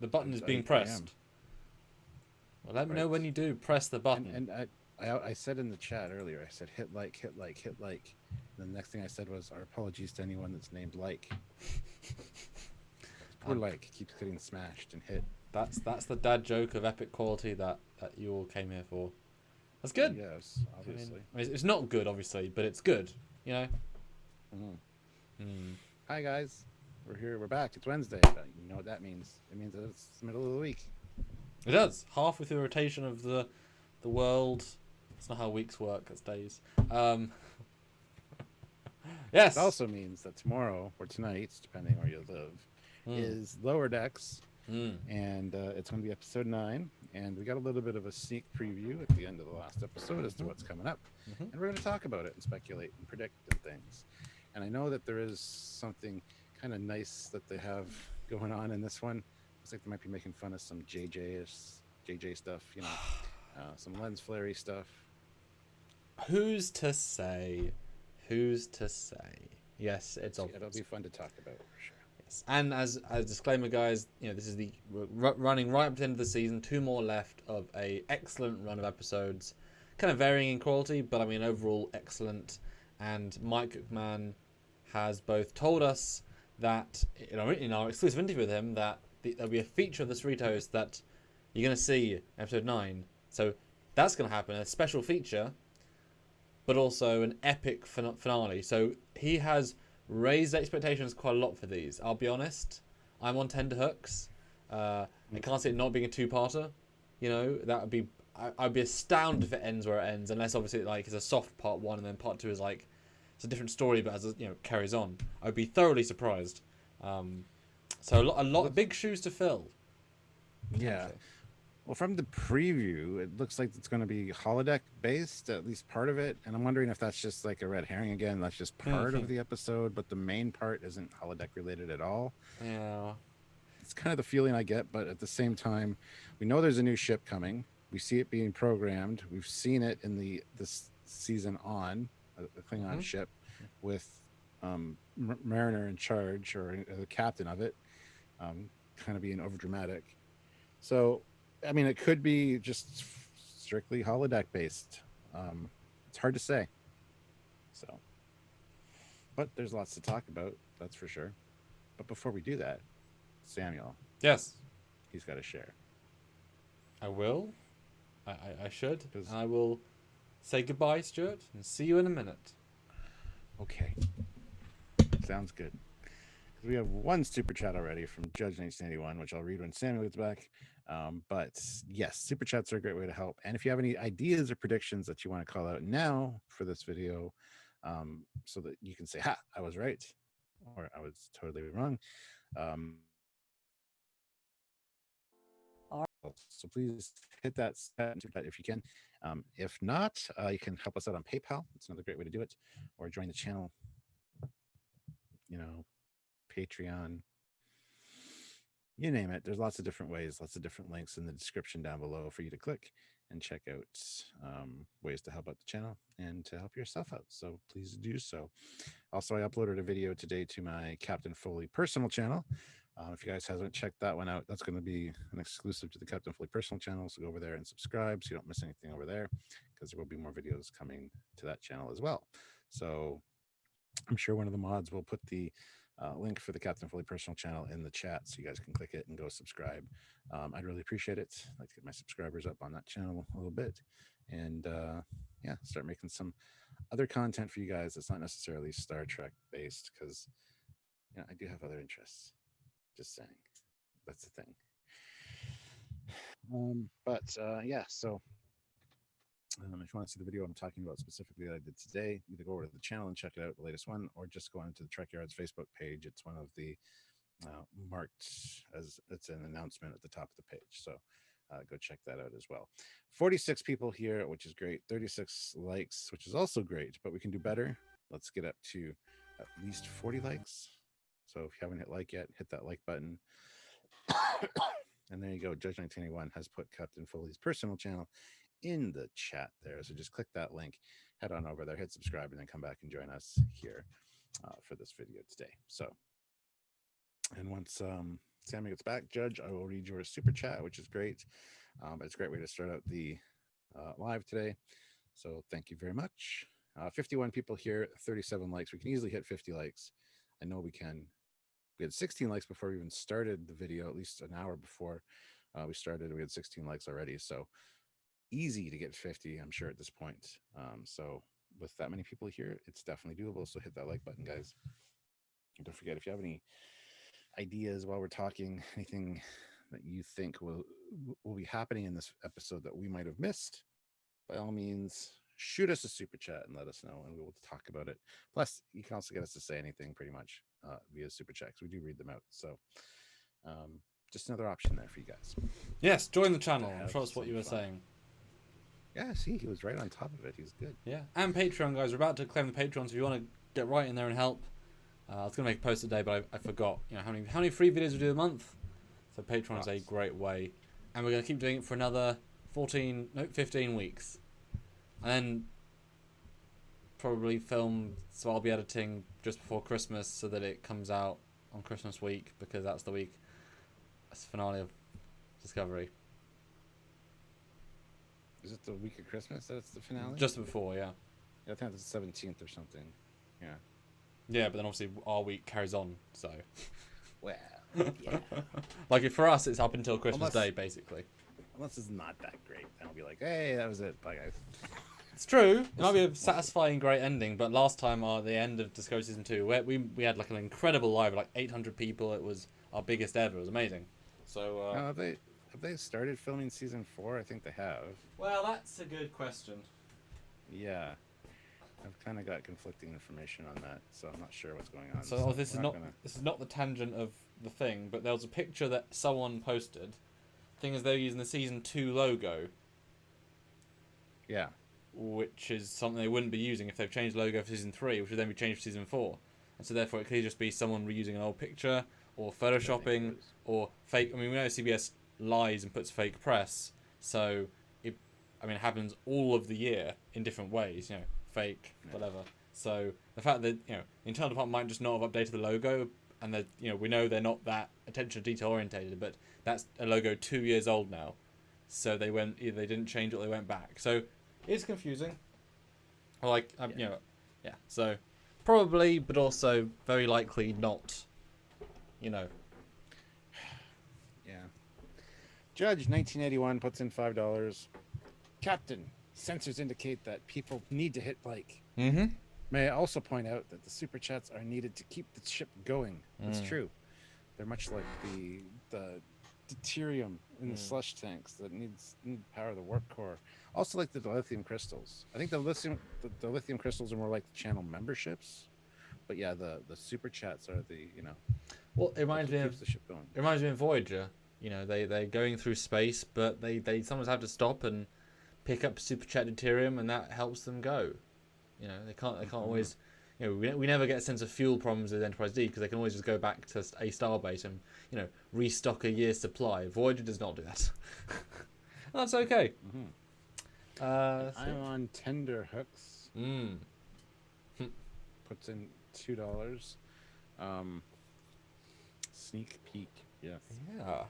The button is at being 8 p.m. pressed. Well, let me know Right. when you do press the button. And I said in the chat earlier, I said hit like, hit like, hit like. And the next thing I said was our apologies to anyone that's named Like. Poor Like keeps getting smashed and hit. That's the dad joke of epic quality that you all came here for. That's good. Yes, obviously. I mean, it's not good, obviously, but it's good. You know. Hi guys, we're here. We're back. It's Wednesday. You know what that means? It means that it's the middle of the week. It does. Halfway through the rotation of the world. That's not how weeks work. It's days. Yes. It also means that tomorrow or tonight, depending where you live, is Lower Decks, and it's going to be episode 9. And we got a little bit of a sneak preview at the end of the last episode as to what's coming up, and we're going to talk about it and speculate and predict and things. And I know that there is something kind of nice that they have going on in this one. Looks like they might be making fun of some JJ stuff, you know, some lens flary stuff. Who's to say? Who's to say? Yes, it's obvious. It'll be fun to talk about for sure. Yes, and as a disclaimer, guys, you know, this is we're running right up to the end of the season. 2 more left of a excellent run of episodes, kind of varying in quality, but I mean overall excellent. And Mike McMahon has both told us that in our exclusive interview with him that there'll be a feature of the Cerritos that you're going to see in episode 9. So that's going to happen, a special feature, but also an epic finale. So he has raised expectations quite a lot for these. I'll be honest, I'm on tenterhooks. I can't see it not being a 2-parter. You know, that would be, I'd be astounded if it ends where it ends, unless obviously like it's a soft part 1 and then part 2 is like it's a different story, but as it, you know, carries on. I'd be thoroughly surprised. So a lot of big shoes to fill. Yeah. Well, from the preview, it looks like it's going to be holodeck based, at least part of it. And I'm wondering if that's just like a red herring again. That's just part of the episode, but the main part isn't holodeck related at all. Yeah. It's kind of the feeling I get, but at the same time, we know there's a new ship coming. We see it being programmed. We've seen it in this season on a Klingon ship with Mariner in charge, or the captain of it, kind of being overdramatic. So, I mean, it could be just strictly holodeck based. It's hard to say. So, but there's lots to talk about, that's for sure. But before we do that, Samuel. Yes. He's got to share. I will. I should. And I will say goodbye, Stuart, and see you in a minute. Okay. Sounds good. We have one super chat already from Judge 1981, which I'll read when Samuel gets back. But yes, super chats are a great way to help. And if you have any ideas or predictions that you want to call out now for this video, so that you can say, ha, I was right, or I was totally wrong. So please hit that if you can. If not, you can help us out on PayPal. It's another great way to do it. Or join the channel, you know, Patreon, you name it. There's lots of different ways, lots of different links in the description down below for you to click and check out ways to help out the channel and to help yourself out. So please do so. Also, I uploaded a video today to my Captain Foley personal channel. If you guys haven't checked that one out, that's going to be an exclusive to the Captain Foley personal channel. So go over there and subscribe so you don't miss anything over there, because there will be more videos coming to that channel as well. So I'm sure one of the mods will put the link for the Captain Foley personal channel in the chat so you guys can click it and go subscribe. I'd really appreciate it. I'd like to get my subscribers up on that channel a little bit, and yeah, start making some other content for you guys that's not necessarily Star Trek based, because you know, I do have other interests. Just saying, that's the thing. But yeah, so if you want to see the video I'm talking about specifically that I did today, either go over to the channel and check it out, the latest one, or just go onto the Trekyards Facebook page. It's one of the marked as it's an announcement at the top of the page. So go check that out as well. 46 people here, which is great. 36 likes, which is also great, but we can do better. Let's get up to at least 40 likes. So if you haven't hit like yet, hit that like button. And there you go. Judge 1981 has put Captain Foley's personal channel in the chat there. So just click that link, head on over there, hit subscribe, and then come back and join us here for this video today. So, and once Sammy gets back. Judge, I will read your super chat, which is great. But it's a great way to start out the live today. So thank you very much. 51 people here, 37 likes. We can easily hit 50 likes. I know we can. We had 16 likes before we even started the video, at least an hour before we started. We had 16 likes already. So easy to get 50, I'm sure, at this point. So with that many people here, it's definitely doable. So hit that like button, guys. And don't forget, if you have any ideas while we're talking, anything that you think will be happening in this episode that we might have missed, by all means, shoot us a super chat and let us know, and we will talk about it. Plus, you can also get us to say anything pretty much via super chat, because we do read them out. So just another option there for you guys. Yes, join the channel. I'm sure that's what you were saying. Yeah, see, he was right on top of it. He's good. Yeah, and Patreon, guys. We're about to claim the Patreon, so if you want to get right in there and help. I was going to make a post today, but I forgot. You know how many free videos we do a month. So Patreon is a great way, and we're going to keep doing it for another 15 weeks, and then probably film. So I'll be editing just before Christmas so that it comes out on Christmas week, because that's the week. That's the finale of Discovery. Is it the week of Christmas that it's the finale? Just before, yeah. I think it's the 17th or something. Yeah. Yeah, but then obviously our week carries on, so. Well, yeah. Like for us, it's up until Christmas Day, basically. Unless it's not that great, then I'll be like, hey, that was it. Bye, guys. It's true. It might be a satisfying, great ending, but last time, the end of Discovery Season 2, we had like an incredible live, like 800 people. It was our biggest ever. It was amazing. So. Have they started filming Season 4? I think they have. Well, that's a good question. Yeah. I've kind of got conflicting information on that, so I'm not sure what's going on. So this is not the tangent of the thing, but there was a picture that someone posted. Thing is, they're using the Season 2 logo. Yeah. Which is something they wouldn't be using if they've changed the logo for Season 3, which would then be changed for Season 4. And so therefore it could just be someone reusing an old picture, or photoshopping, or fake. I mean, we know CBS lies and puts fake press, so it happens all of the year in different ways, you know, fake, whatever. So the fact that, you know, the internal department might just not have updated the logo, and that, you know, we know they're not that attention to detail orientated, but that's a logo 2 years old now, so they didn't change it or they went back. So it's confusing. Like, you know, yeah. So probably, but also very likely not. You know. Yeah. Judge 1981 puts in $5. Captain, sensors indicate that people need to hit like. Mm-hmm. May I also point out that the super chats are needed to keep the ship going. That's true. They're much like the deuterium in the slush tanks that need power the warp core. Also like the lithium crystals. I think the lithium crystals are more like the channel memberships. But yeah, the super chats are the, you know. Well, it reminds me of the ship going. It reminds me of Voyager. You know, they're going through space, but they sometimes have to stop and pick up super chat deuterium, and that helps them go. You know, they can't always. You know, we never get a sense of fuel problems with Enterprise D, because they can always just go back to a starbase and, you know, restock a year's supply. Voyager does not do that. That's okay. I'm on tender hooks. Puts in $2. Sneak peek. Yes. Yeah.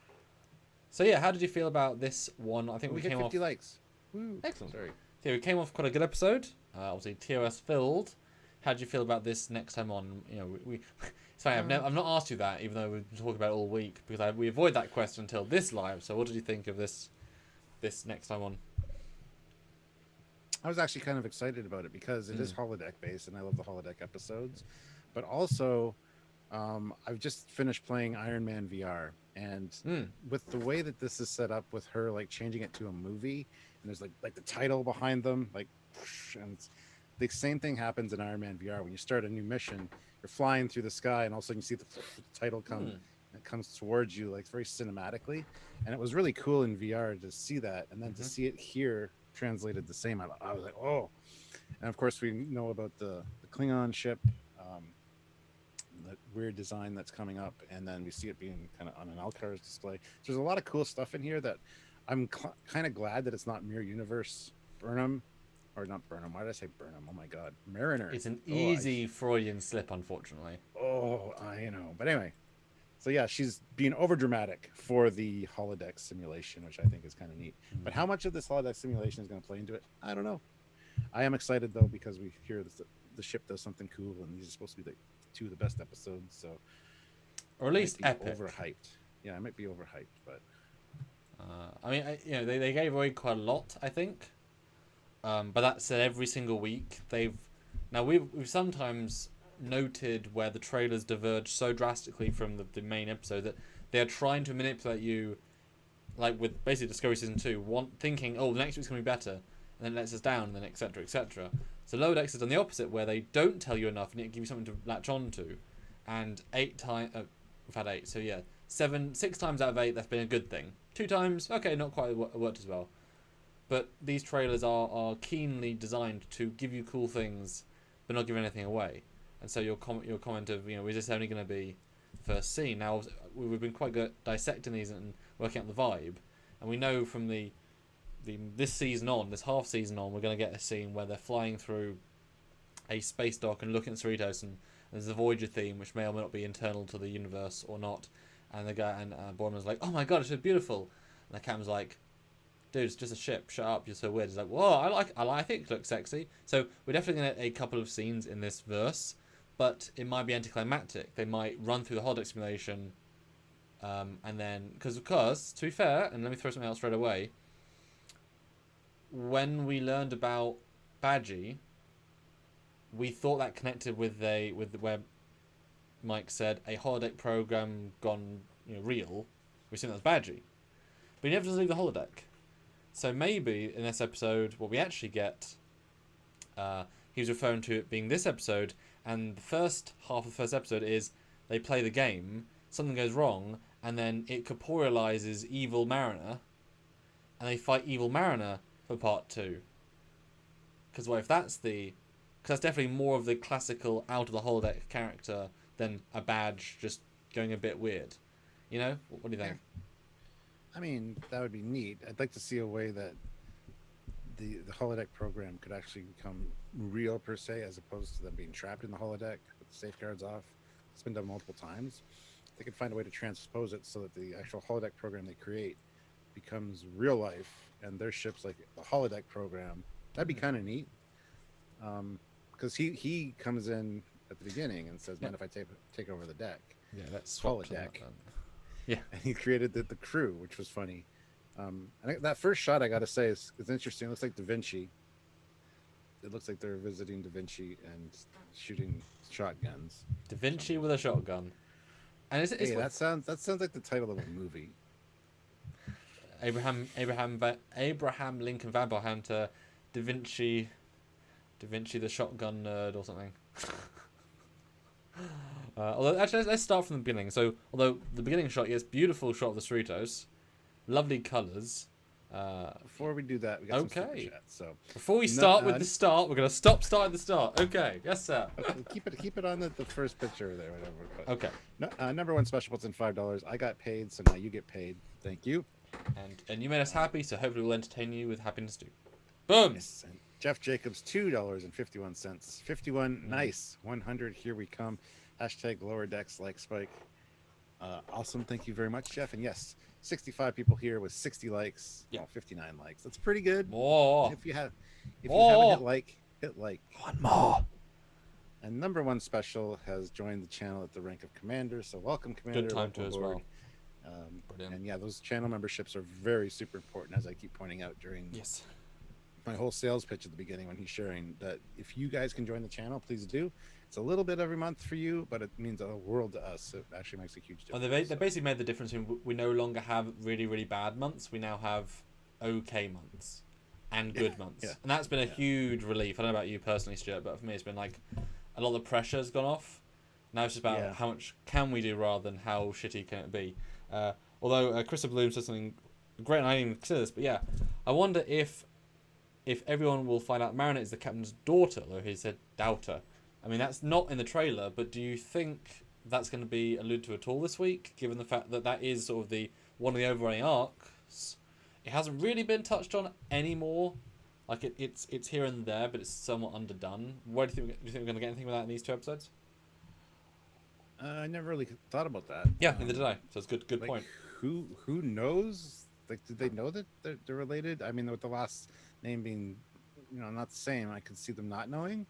So yeah, how did you feel about this one? I think we hit came 50 off. likes. Woo. Excellent. Sorry. Yeah, we came off quite a good episode. Obviously, TOS filled. How did you feel about this next time on? You know, we it's funny, I've not asked you that, even though we've been talking about it all week, because we avoid that question until this live. So what did you think of this next time on? I was actually kind of excited about it because it is holodeck based, and I love the holodeck episodes. But also, I've just finished playing Iron Man VR, and with the way that this is set up, with her like changing it to a movie, and there's like the title behind them, like, and the same thing happens in Iron Man VR. When you start a new mission, you're flying through the sky, and all of a sudden you see the title come. And it comes towards you, like, very cinematically, and it was really cool in VR to see that, and then to see it here translated the same. I was like, oh. And of course, we know about the Klingon ship, that weird design that's coming up, and then we see it being kind of on an Alcar's display. So there's a lot of cool stuff in here that I'm kind of glad that it's not Mirror Universe Burnham. Or not Burnham. Why did I say Burnham? Oh my God, Mariner. It's an easy Freudian slip, unfortunately. Oh, I know. But anyway, So yeah, she's being over dramatic for the holodeck simulation, which I think is kind of neat. But how much of this holodeck simulation is going to play into it, I don't know. I am excited though because we hear the ship does something cool, and these are supposed to be the two of the best episodes. So, or at least epic. Overhyped. Yeah, it might be overhyped, but I mean, they gave away quite a lot, I think. But that said, every single week we've sometimes noted where the trailers diverge so drastically from the main episode that they are trying to manipulate you, like with basically Discovery Season 2, thinking, oh, the next week's going to be better, and then lets us down, and then etc. etc. So Lower Decks has done the opposite, where they don't tell you enough and it gives you something to latch on to. And we've had 8, so yeah, 6 times out of 8 that's been a good thing. 2 times, okay, not quite worked as well. But these trailers are keenly designed to give you cool things, but not give anything away. And so your comment of, is this only going to be first scene? Now, we've been quite good at dissecting these and working out the vibe. And we know from this season on, this half season on, we're going to get a scene where they're flying through a space dock and looking at Cerritos, and there's the Voyager theme, which may or may not be internal to the universe or not. And the guy and Bournemouth's like, oh my god, it's so beautiful. And the captain's like, dude, it's just a ship. Shut up, you're so weird. He's like, whoa, I think it looks sexy. So we're definitely going to get a couple of scenes in this verse, but it might be anticlimactic. They might run through the holodeck simulation, and then because to be fair, and let me throw something else straight away. When we learned about Badgie, we thought that connected with where Mike said a holodeck program gone real. We assume that's Badgie, but he never does leave the holodeck. So maybe in this episode, what we actually get, he was referring to it being this episode, and the first half of the first episode is they play the game, something goes wrong, and then it corporealizes Evil Mariner, and they fight Evil Mariner for part 2. Because what if that's because that's definitely more of the classical out of the holodeck character than a badge just going a bit weird. What do you think? I mean, that would be neat. I'd like to see a way that the holodeck program could actually become real per se, as opposed to them being trapped in the holodeck with the safeguards off. It's been done multiple times. They could find a way to transpose it so that the actual holodeck program they create becomes real life, and their ship's like the holodeck program. That'd be kind of neat. Because he comes in at the beginning and says, "Man, if I take over the deck, that's holodeck." Yeah, and he created the crew, which was funny. That first shot, I got to say, is interesting. It looks like Da Vinci. It looks like they're visiting Da Vinci and shooting shotguns. Da Vinci with a shotgun, and that sounds like the title of a movie. Abraham Lincoln Vampire Hunter, Da Vinci the shotgun nerd or something. Although actually, let's start from the beginning. So, although the beginning shot, yes, beautiful shot of the Cerritos, lovely colours. Before we do that, we got some super chats. So before we start with the start, we're gonna start at the start. Okay, yes, sir. Okay, keep it on the first picture there, whatever. But okay. No, number one special puts in $5. I got paid, so now you get paid. Thank you. And you made us happy, so hopefully we'll entertain you with happiness too. Boom. Yes, and Jeff Jacobs, $2.51. 51, nice. 100, here we come. Hashtag lower decks like Spike. Awesome, thank you very much, Jeff. And yes, 65 people here with 60 likes. Yeah, 59 likes. That's pretty good. More. If you haven't hit like. One more. And number one special has joined the channel at the rank of commander. So welcome, commander. Good time to as well. And yeah, those channel memberships are very super important, as I keep pointing out during my whole sales pitch at the beginning when he's sharing that if you guys can join the channel, please do. It's a little bit every month for you, but it means a world to us. It actually makes a huge difference. They basically made the difference in we no longer have really, really bad months. We now have okay months and good months. Yeah. And that's been a huge relief. I don't know about you personally, Stuart, but for me it's been like a lot of the pressure's gone off. Now it's just about how much can we do rather than how shitty can it be. Although Christopher Bloom said something great, and I didn't even consider this, but yeah, I wonder if everyone will find out Marinette is the captain's daughter, though he said daughter. I mean, that's not in the trailer, but do you think that's going to be alluded to at all this week, given the fact that that is sort of one of the overriding arcs? It hasn't really been touched on anymore. Like, it's here and there, but it's somewhat underdone. What do you think we're going to get anything with that in these 2 episodes? I never really thought about that. Yeah, neither did I. So it's good Like, point. who knows? Like, did they know that they're related? I mean, with the last name being, not the same, I could see them not knowing.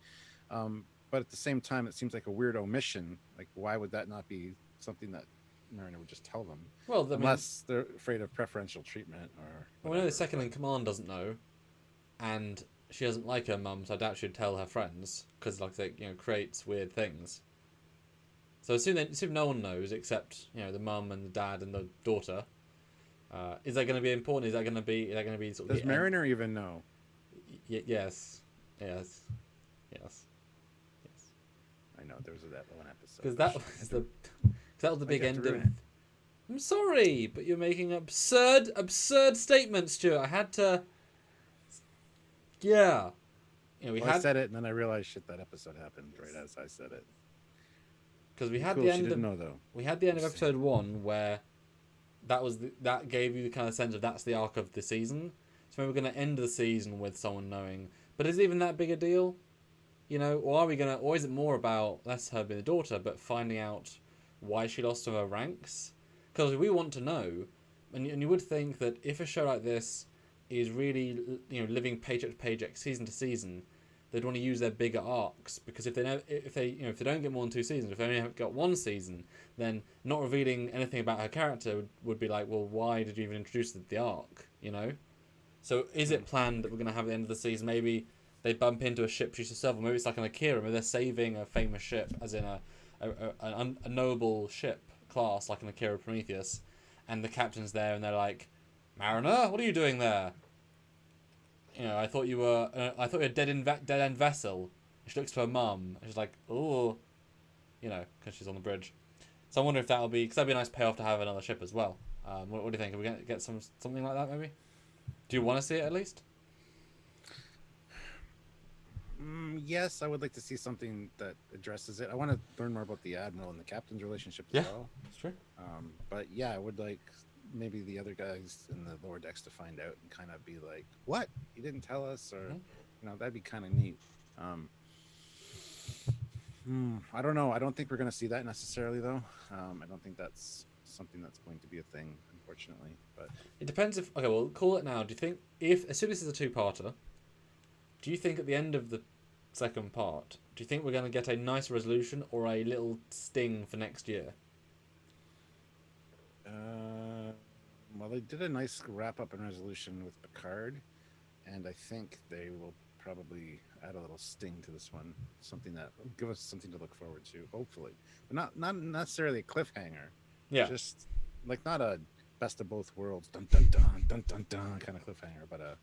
But at the same time, it seems like a weird omission. Like, why would that not be something that Mariner would just tell them? Well, I mean, Unless they're afraid of preferential treatment or we know the second in command doesn't know, and she doesn't like her mum, so I doubt she'd tell her friends because, like, they creates weird things. So assume no one knows except the mum and the dad and the daughter. Is that going to be important? Is that going to be sort of Does Mariner even know? Yes. I know there was that one episode. Because that was the big end of. I'm sorry, but you're making absurd statements, Stuart. I had to. Yeah. I said it, and then I realized shit. That episode happened right as I said it. Because we had cool, the she end didn't of know, though. we had the end of episode 1 where that gave you the kind of sense of that's the arc of the season. So maybe we're going to end the season with someone knowing. But is it even that big a deal? Or are we gonna? Or is it more about less her being the daughter, but finding out why she lost to her ranks? Because we want to know, and you would think that if a show like this is really living paycheck to paycheck, season to season, they'd want to use their bigger arcs. Because if they don't get more than 2 seasons, if they only have got 1 season, then not revealing anything about her character would be like, well, why did you even introduce the arc? So is it planned that we're gonna have at the end of the season maybe? They bump into a ship she's herself, or maybe it's like an Akira, maybe they're saving a famous ship, as in a noble ship class, like an Akira Prometheus, and the captain's there, and they're like, Mariner, what are you doing there? I thought you were a dead end vessel. She looks to her mum, and she's like, oh, because she's on the bridge. So I wonder if that'll be, because that'd be a nice payoff to have another ship as well. What do you think? Are we going to get something like that, maybe? Do you want to see it at least? Yes, I would like to see something that addresses it. I want to learn more about the admiral and the captain's relationship as well. That's true. But yeah, I would like maybe the other guys in the lower decks to find out and kind of be like, "What? You didn't tell us?" Or that'd be kind of neat. I don't know. I don't think we're going to see that necessarily, though. I don't think that's something that's going to be a thing, unfortunately. But it depends if. Okay, well, call it now. Do you think assume this is a 2-parter? Do you think at the end of the second part, do you think we're going to get a nice resolution or a little sting for next year? Well, they did a nice wrap up and resolution with Picard, and I think they will probably add a little sting to this one, something that will give us something to look forward to, hopefully, but not necessarily a cliffhanger. Yeah, just like not a best of both worlds, dun dun dun dun dun dun kind of cliffhanger, but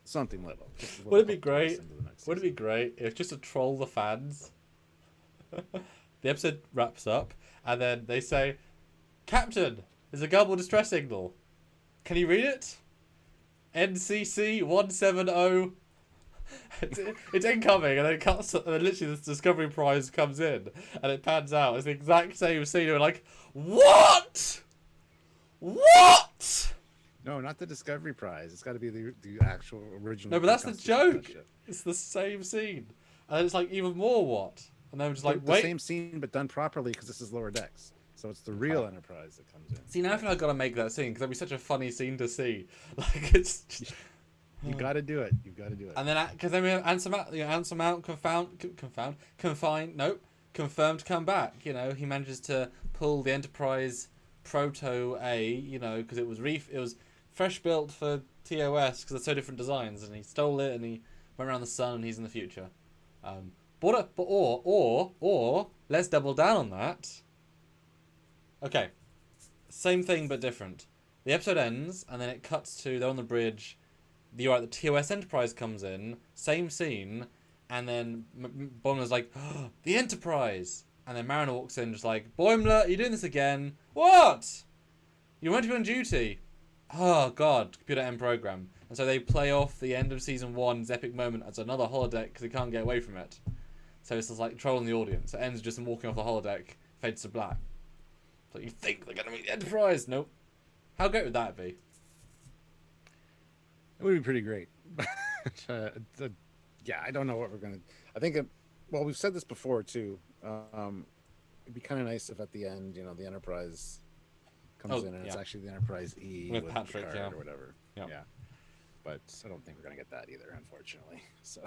something little. Would it be great? Would it be great if just to troll the fans, the episode wraps up and then they say, Captain, there's a garbled distress signal. Can you read it? NCC 170. It's incoming, and then it cuts. And then literally, the Discovery Prize comes in, and it pans out. It's the exact same scene. We're like, what? What? No, not the Discovery Prize. It's got to be the actual original. No, but that's the joke. It's the same scene, and it's like even more what? And then we're just like, wait, the same scene but done properly because this is lower decks. So it's the real Enterprise that comes in. See, now I think I've got to make that scene because that'd be such a funny scene to see. Like it's. Just... You got to do it. You've got to do it. And then because then we have Answer Mount confirmed to come back. He manages to pull the Enterprise Proto A. Because it was fresh built for TOS because they're so different designs, and he stole it and he went around the sun and he's in the future. Or let's double down on that. Okay, same thing but different. The episode ends and then it cuts to they're on the bridge. The TOS Enterprise comes in, same scene, and then Boimler's like, oh, the Enterprise, and then Mariner walks in just like, Boimler, are you doing this again? What? You weren't on duty. Oh God, computer end program. And so they play off the end of season 1's epic moment as another holodeck because they can't get away from it. So it's just like trolling the audience. It ends just them walking off the holodeck, fades to black. So you think they're gonna meet the Enterprise? Nope. How great would that be? It would be pretty great. Yeah, I don't know what we're gonna. I think, we've said this before too. it'd be kind of nice if at the end, the Enterprise comes in and it's actually the Enterprise E with Patrick, Picard or whatever. Yeah. But I don't think we're gonna get that either, unfortunately. So.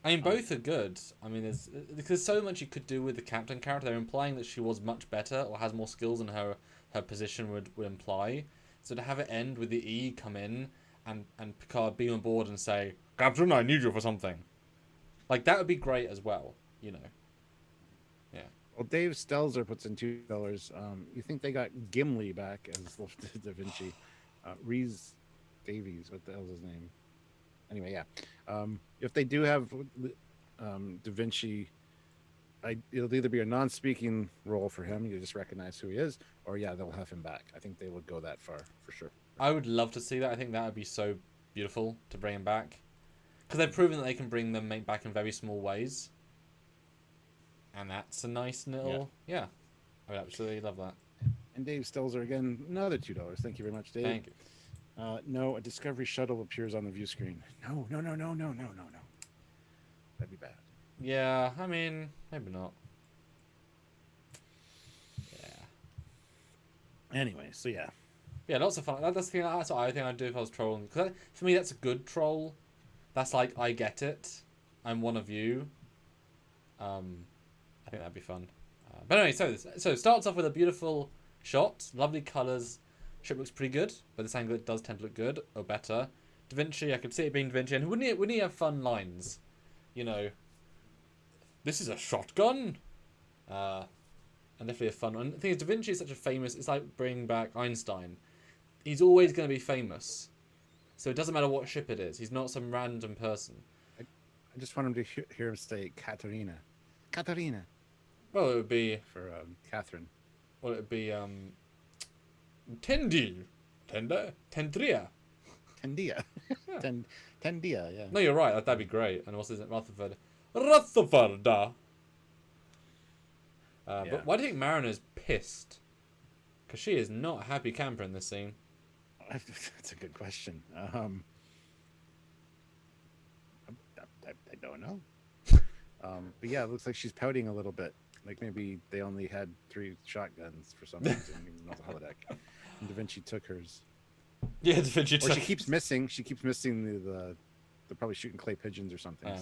I mean, both are good. I mean, there's so much you could do with the captain character. They're implying that she was much better or has more skills than her position would imply. So to have it end with the E come in and Picard beam aboard and say, "Captain, I need you for something," like that would be great as well. Yeah. Well, Dave Stelzer puts in $2. You think they got Gimli back as Da Vinci? Rhys Davies, what the hell's his name? Anyway, yeah. If they do have Da Vinci, it'll either be a non-speaking role for him, you just recognize who he is, or they'll have him back. I think they would go that far for sure. I would love to see that. I think that would be so beautiful to bring him back, because they've proven that they can bring them back in very small ways, and that's a nice little I would absolutely love that. And Dave Stelzer again, another $2. Thank you very much, Dave. Thank you. No, a Discovery shuttle appears on the view screen. No. That'd be bad. Yeah, I mean, maybe not. Yeah. Anyway, so yeah. Yeah, lots of fun. That's the thing. That's what I think I'd do if I was trolling. Because for me, that's a good troll. That's like, I get it. I'm one of you. I think that'd be fun. But anyway, so it starts off with a beautiful shot, lovely colours. Ship looks pretty good, but this angle it does tend to look good or better. Da Vinci, I could see it being Da Vinci, and wouldn't he have fun lines? This is a shotgun. And definitely a fun one. The thing is, Da Vinci is such a famous. It's like bringing back Einstein. He's always going to be famous, so it doesn't matter what ship it is. He's not some random person. I just want him to hear him say Katerina. Well, it would be for Catherine. Well, it would be Tendria. Tendia. Yeah. Tendia, yeah. No, you're right. That'd be great. And also, Rutherford. But why do you think Mariner's pissed? Because she is not a happy camper in this scene. That's a good question. I don't know. But yeah, it looks like she's pouting a little bit. Like maybe they only had 3 shotguns for some reason on the holodeck. And Da Vinci took hers. Yeah, Da Vinci took. Or she keeps missing. She keeps missing the they're probably shooting clay pigeons or something.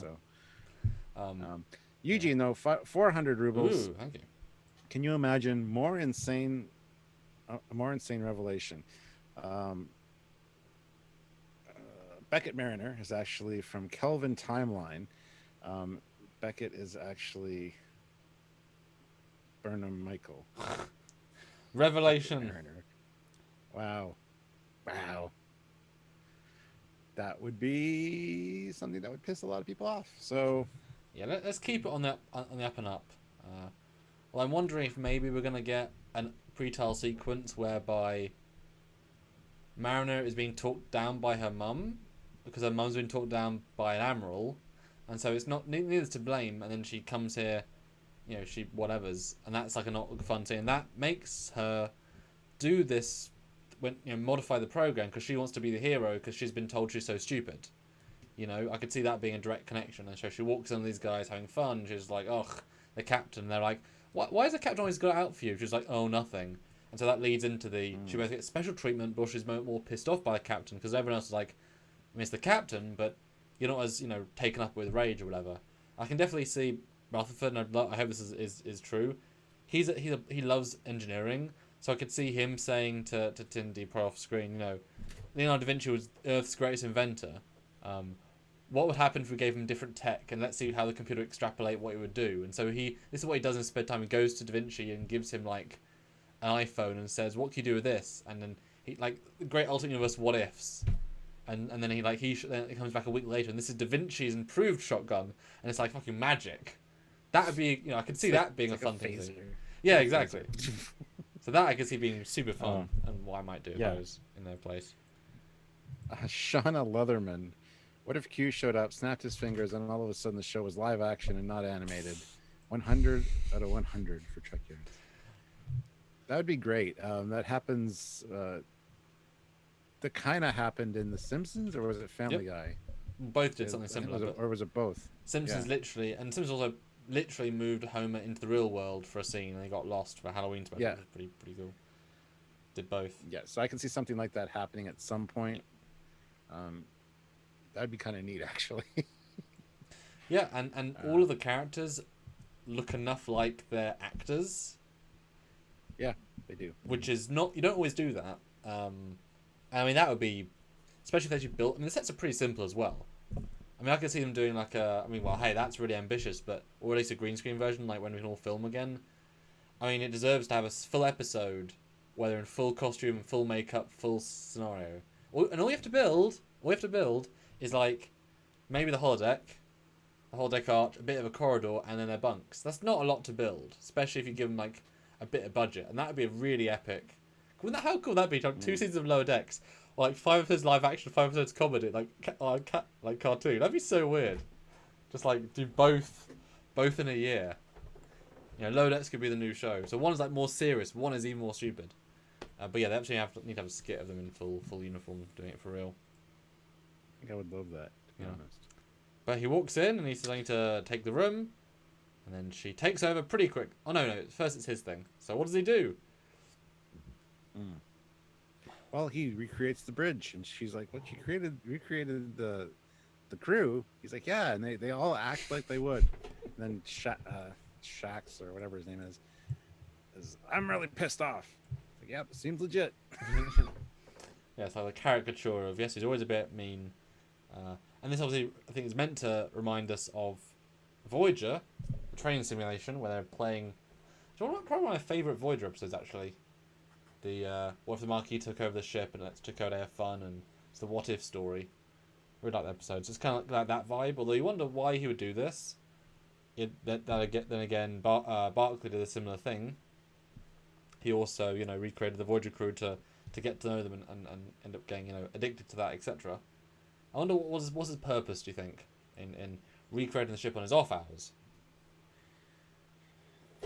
Eugene though, 400 rubles. Ooh, thank you. Can you imagine more insane revelation? Beckett Mariner is actually from Kelvin Timeline. Beckett is actually Burnham Michael. Revelation. Wow. That would be something that would piss a lot of people off. So yeah, let's keep it on the up and up. Well, I'm wondering if maybe we're gonna get a pre-title sequence whereby Mariner is being talked down by her mum because her mum's been talked down by an admiral, and so it's not neither to blame. And then she comes here, she whatever's, and that's like a not fun scene. And that makes her do this when modify the program because she wants to be the hero because she's been told she's so stupid. I could see that being a direct connection. And so she walks in these guys having fun. She's like, ugh, the captain. And they're like, why is the captain always got out for you? She's like, oh, nothing. And so that leads into she both gets special treatment, but she's more pissed off by the captain because everyone else is like, I mean, it's the captain, but you're not as taken up with rage or whatever. I can definitely see Rutherford, and I hope this is true. He loves engineering, so I could see him saying to Tindy probably off screen, Leonardo da Vinci was Earth's greatest inventor. What would happen if we gave him different tech, and let's see how the computer extrapolate what it would do. And so this is what he does in spare time. He goes to Da Vinci and gives him like an iPhone and says, "What can you do with this?" And then he the great alternate universe what ifs. And then then it comes back a week later, and this is Da Vinci's improved shotgun, and it's like fucking magic. That would be, I could see that being a fun thing. Yeah, exactly. So that I could see being super fun, and what I might do if I was in their place. Shauna Leatherman. What if Q showed up, snapped his fingers, and all of a sudden the show was live action and not animated? 100 out of 100 for Trekyards. That would be great. That happens. That kind of happened in The Simpsons, or was it Family Guy? Both did something similar. Or was it both? Simpsons literally, and Simpsons also literally moved Homer into the real world for a scene, and he got lost for a Halloween special. Yeah. Which was pretty cool. Did both. Yeah, so I can see something like that happening at some point. That'd be kind of neat, actually. Yeah, and all of the characters look enough like they're actors. Yeah, they do. Which is not, you don't always do that. I mean, that would be, especially if they actually built. I mean, the sets are pretty simple as well. I mean, I could see them doing like a. I mean, well, hey, that's really ambitious, but or at least a green screen version, like when we can all film again. I mean, it deserves to have a full episode, whether in full costume, full makeup, full scenario. And all you have to build, is like maybe the holodeck arch, a bit of a corridor, and then their bunks. That's not a lot to build, especially if you give them like a bit of budget, and that would be a really epic. How cool would that be? Like 2 seasons of Lower Decks, or like 5 episodes live action, 5 episodes comedy, like cartoon. That'd be so weird. Just like do both in a year. You know, Lower Decks could be the new show. So one's like more serious, one is even more stupid. But yeah, they actually need to have a skit of them in full uniform doing it for real. I think I would love that, to be honest. But he walks in and he says, "I need to take the room," and then she takes over pretty quick. Oh no! First it's his thing. So what does he do? Well, he recreates the bridge, and she's like, "What? You recreated the crew?" He's like, "Yeah," and they all act like they would. And then Shax or whatever his name is, "I'm really pissed off." Like, "Yeah, it seems legit." Yeah, it's like a caricature of, yes, he's always a bit mean. And this obviously, I think, is meant to remind us of Voyager, the training simulation, where they're playing. Probably one of my favourite Voyager episodes, actually. The what if the Marquis took over the ship and lets Chakotay have fun, and it's the what if story. I really like the episodes. It's kind of like that vibe. Although you wonder why he would do this. Then again, Barclay did a similar thing. He also, recreated the Voyager crew to get to know them and end up getting, addicted to that, etc. I wonder what's his purpose, do you think, in recreating the ship on his off hours?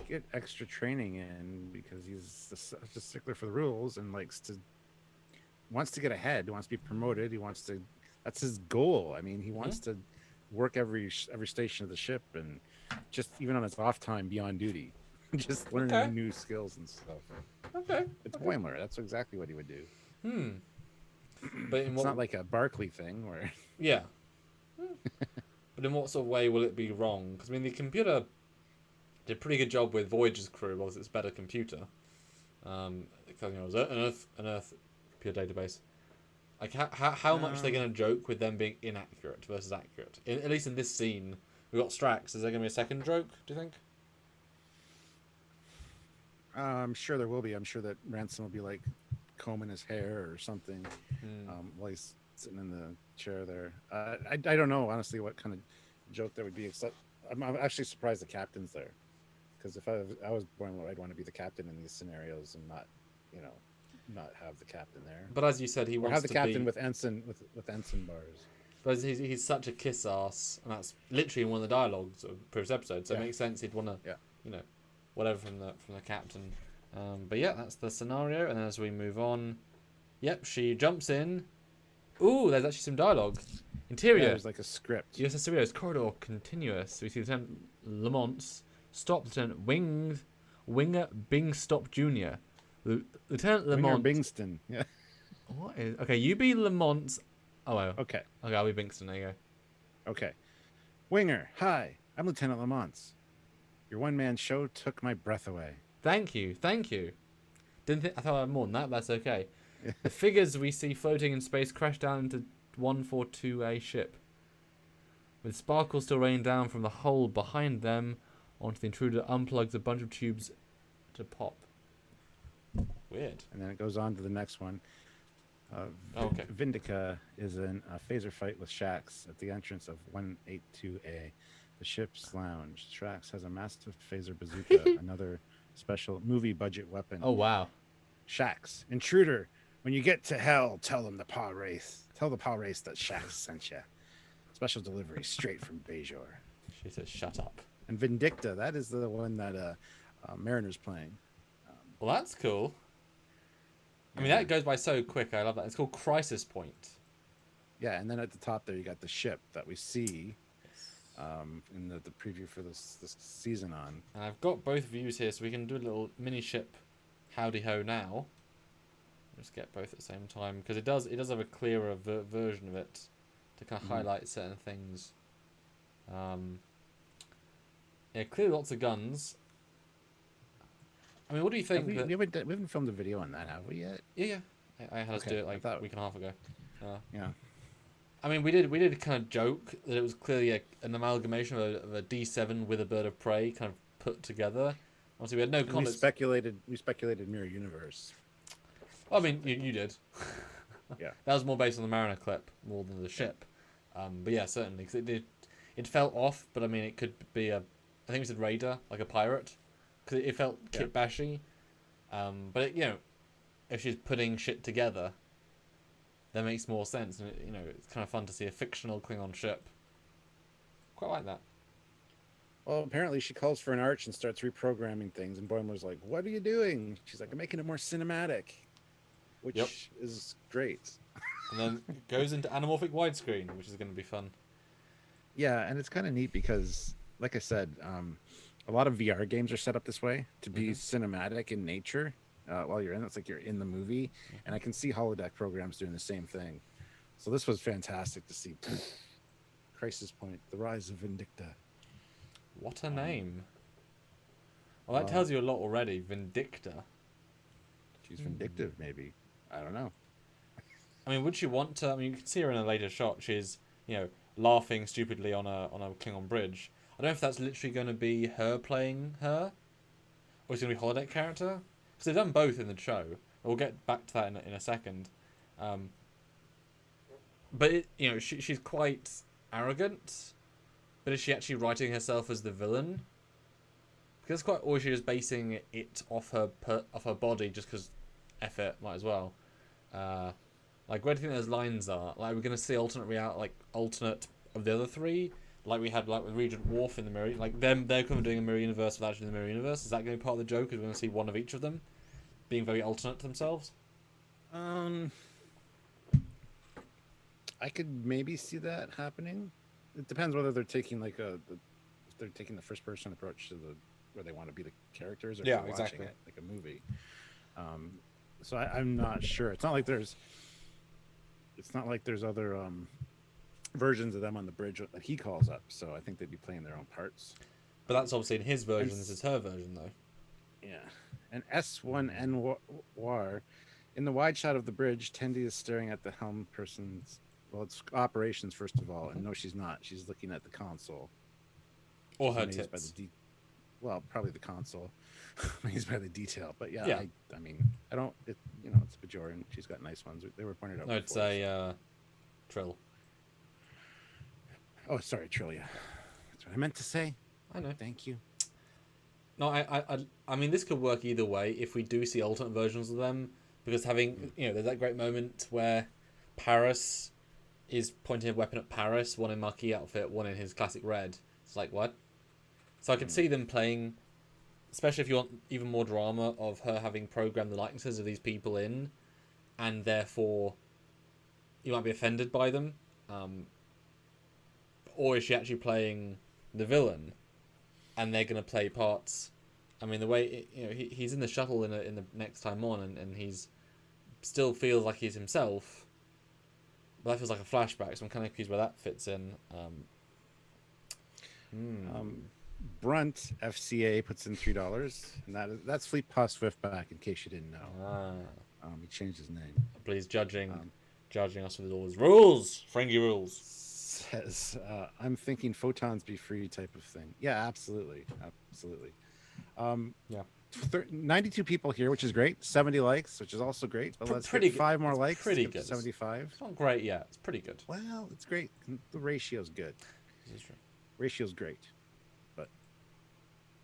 Get extra training in, because he's such a stickler for the rules and wants to get ahead, wants to be promoted. That's his goal. I mean, he wants to work every station of the ship, and just even on his off time, be on duty, just learning new skills and stuff. It's Boimler. That's exactly what he would do. But it's not like a Barclay thing where. Yeah. But in what sort of way will it be wrong? Because I mean, the computer did a pretty good job with Voyager's crew, because it's a better computer. Because it was an Earth computer database. Like how much are they going to joke with them being inaccurate versus accurate? At least in this scene, we got Strax. Is there going to be a second joke? Do you think? I'm sure there will be. I'm sure that Ransom will be like combing his hair or something while he's sitting in the chair there. I don't know, honestly, what kind of joke there would be, except I'm actually surprised the captain's there, because if I was Boimler, I'd want to be the captain in these scenarios and not have the captain there. But as you said, he wants have the to captain be... with ensign bars. But he's such a kiss ass, and that's literally in one of the dialogues of previous episodes. So it makes sense he'd want to, whatever from the captain. But yeah, that's the scenario. And then as we move on, she jumps in. Ooh, there's actually some dialogue. Interior. Yeah, there's like a script. USS Cerritos, corridor continuous. We see Lieutenant Lamont stop Lieutenant Winger Bingstop Jr. Lieutenant Lamont. Winger Bingston. Yeah. What is... Okay, you be Lamont. Oh, well. Okay, I'll be Bingston. There you go. Okay. Winger, hi. I'm Lieutenant Lamont. Your one-man show took my breath away. Thank you. I thought I had more than that, but that's okay. The figures we see floating in space crash down into 142A ship. With sparkles still raining down from the hole behind them, onto the intruder unplugs a bunch of tubes to pop. Weird. And then it goes on to the next one. Vindica is in a phaser fight with Shax at the entrance of 182A, the ship's lounge. Shax has a massive phaser bazooka, another special movie budget weapon. Oh, wow. Shax, intruder, when you get to hell, tell the Paw Race that Shax sent you. Special delivery straight from Bajor. She says, shut up. And Vindicta, that is the one that Mariner's playing. Well, that's cool. I mean, that goes by so quick. I love that. It's called Crisis Point. Yeah, and then at the top there, you got the ship that we see. in the preview for this season on. And I've got both views here, so we can do a little mini ship howdy ho now. Just get both at the same time, because it does have a clearer version of it to kind of highlight certain things. Yeah, clearly lots of guns. I mean, what do you think? We haven't filmed a video on that, have we yet? Yeah. I had us do it like a week and a half ago. Yeah. I mean, we did kind of joke that it was clearly an amalgamation of a D7 with a bird of prey kind of put together. Obviously, we had no context. We speculated mirror universe. Well, I mean, you did. Yeah. That was more based on the Mariner clip more than the ship. But yeah, certainly, because it felt off. But I mean, it could be I think we said raider, like a pirate, because it felt kit bashy. But if she's putting shit together, that makes more sense, and it's kind of fun to see a fictional Klingon ship. Quite like that. Well, apparently she calls for an arch and starts reprogramming things, and Boimler's like, "What are you doing?" She's like, "I'm making it more cinematic," which is great. And then it goes into anamorphic widescreen, which is going to be fun. Yeah, and it's kind of neat because, like I said, a lot of VR games are set up this way to be cinematic in nature. While you're in it, it's like you're in the movie, and I can see holodeck programs doing the same thing. So this was fantastic to see. Crisis Point: The Rise of Vindicta. What a name! Well, that tells you a lot already. Vindicta. She's vindictive, maybe. I don't know. I mean, would she want to? I mean, you can see her in a later shot. She's laughing stupidly on a Klingon bridge. I don't know if that's literally going to be her playing her, or it's going to be a holodeck character. Because they've done both in the show. We'll get back to that in a second. But she's quite arrogant. But is she actually writing herself as the villain? Because or is she just basing it off her body just because F it, might as well. Like, where do you think those lines are? Like, we're going to see alternate of the other three? Like we had with Regent Worf in the mirror, like they're kind of doing a mirror universe without actually the mirror universe. Is that going to be part of the joke? Is we're going to see one of each of them being very alternate to themselves? I could maybe see that happening. It depends whether they're taking if they're taking the first person approach to where they want to be the characters, or if they're watching it like a movie. So I'm not sure. It's not like there's other versions of them on the bridge that he calls up, so I think they'd be playing their own parts. But that's obviously in his version. This is her version, though. Yeah. And S1N War, in the wide shot of the bridge, Tendi is staring at the helm person's. Well, it's operations first of all, and no, she's not. She's looking at the console. Or her tits. Well, probably the console. Amazed by the detail, but yeah. I mean, I don't. It's Bajoran. She's got nice ones. They were pointed out. No, it's a Trill. Oh, sorry, Trillia. That's what I meant to say. I know. Thank you. No, I mean, this could work either way if we do see alternate versions of them, because there's that great moment where Paris is pointing a weapon at Paris, one in Marquis outfit, one in his classic red. It's like, what? So I could see them playing, especially if you want even more drama of her having programmed the likenesses of these people in, and therefore you might be offended by them. Or is she actually playing the villain, and they're going to play parts? I mean, the way he's in the shuttle in the next time on, and he's still feels like he's himself. But that feels like a flashback, so I'm kind of confused where that fits in. Brunt FCA puts in $3, and that's Fleet Pa Swift back. In case you didn't know, he changed his name. Please judging us with all his rules, Frankie rules. Says, I'm thinking photons be free type of thing. Yeah, absolutely. 92 people here, which is great. 70 likes, which is also great. But let's get 5 more likes. Pretty good. 75. It's not great yet. It's pretty good. Well, it's great. The ratio's good. This is true. Ratio's great. But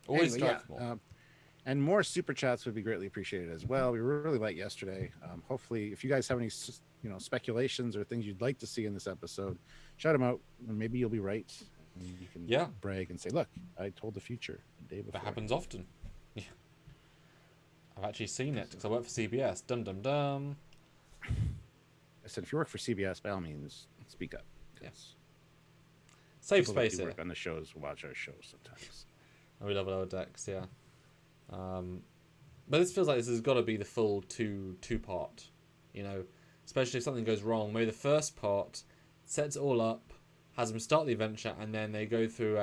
always anyway, strive for more. And more super chats would be greatly appreciated as well. We were really light yesterday. Hopefully, if you guys have any speculations or things you'd like to see in this episode, shout them out, and maybe you'll be right. And you can brag and say, "Look, I told the future the day before." That happens often. Yeah, I've actually seen it because I work for CBS. Dum dum dum. I said, if you work for CBS, by all means, speak up. Yes. Safe People that space do here. work on the shows watch our shows sometimes. And we love lower decks, yeah. But this feels like this has got to be the full two part, you know, especially if something goes wrong. Maybe the first part sets it all up, has them start the adventure, and then they go through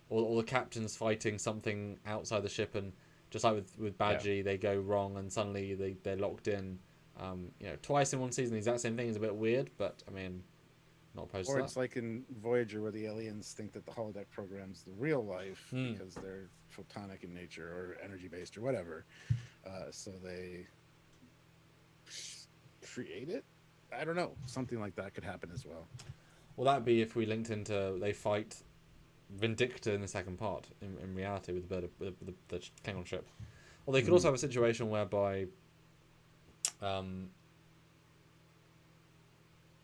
all the captains fighting something outside the ship, and just like with Badgie, they go wrong, and suddenly they're locked in. You know, twice in one season, the exact same thing is a bit weird, but I mean, not opposed Or to it's that. like in Voyager where the aliens think that the holodeck program's the real life because they're photonic in nature or energy based or whatever. So they create it. I don't know. Something like that could happen as well. Well, that'd be if we linked into they fight Vindicta in the second part in reality with the Klingon ship. Or they could also have a situation whereby, oh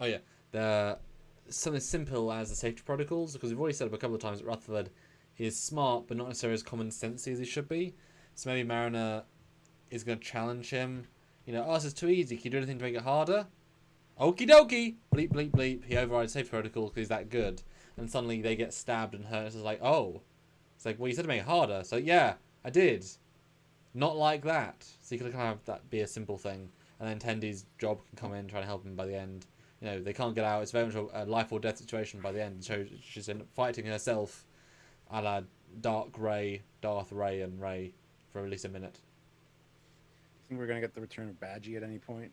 yeah, the something simple as the safety protocols, because we've already said a couple of times that Rutherford is smart but not necessarily as common sensey as he should be. So maybe Mariner is going to challenge him. You know, oh, this is too easy. Can you do anything to make it harder? Okie dokie! Bleep, bleep, bleep. He overrides safety protocol because he's that good. And suddenly they get stabbed and hurt. It's like, oh. It's like, well, you said to make it harder. So, yeah, I did. Not like that. So you can kind of have that be a simple thing. And then Tendy's job can come in, try to help him by the end. You know, they can't get out. It's very much a life or death situation by the end. So she's fighting herself a la Darth Ray, and Ray for at least a minute. I think we're going to get the return of Badgie at any point.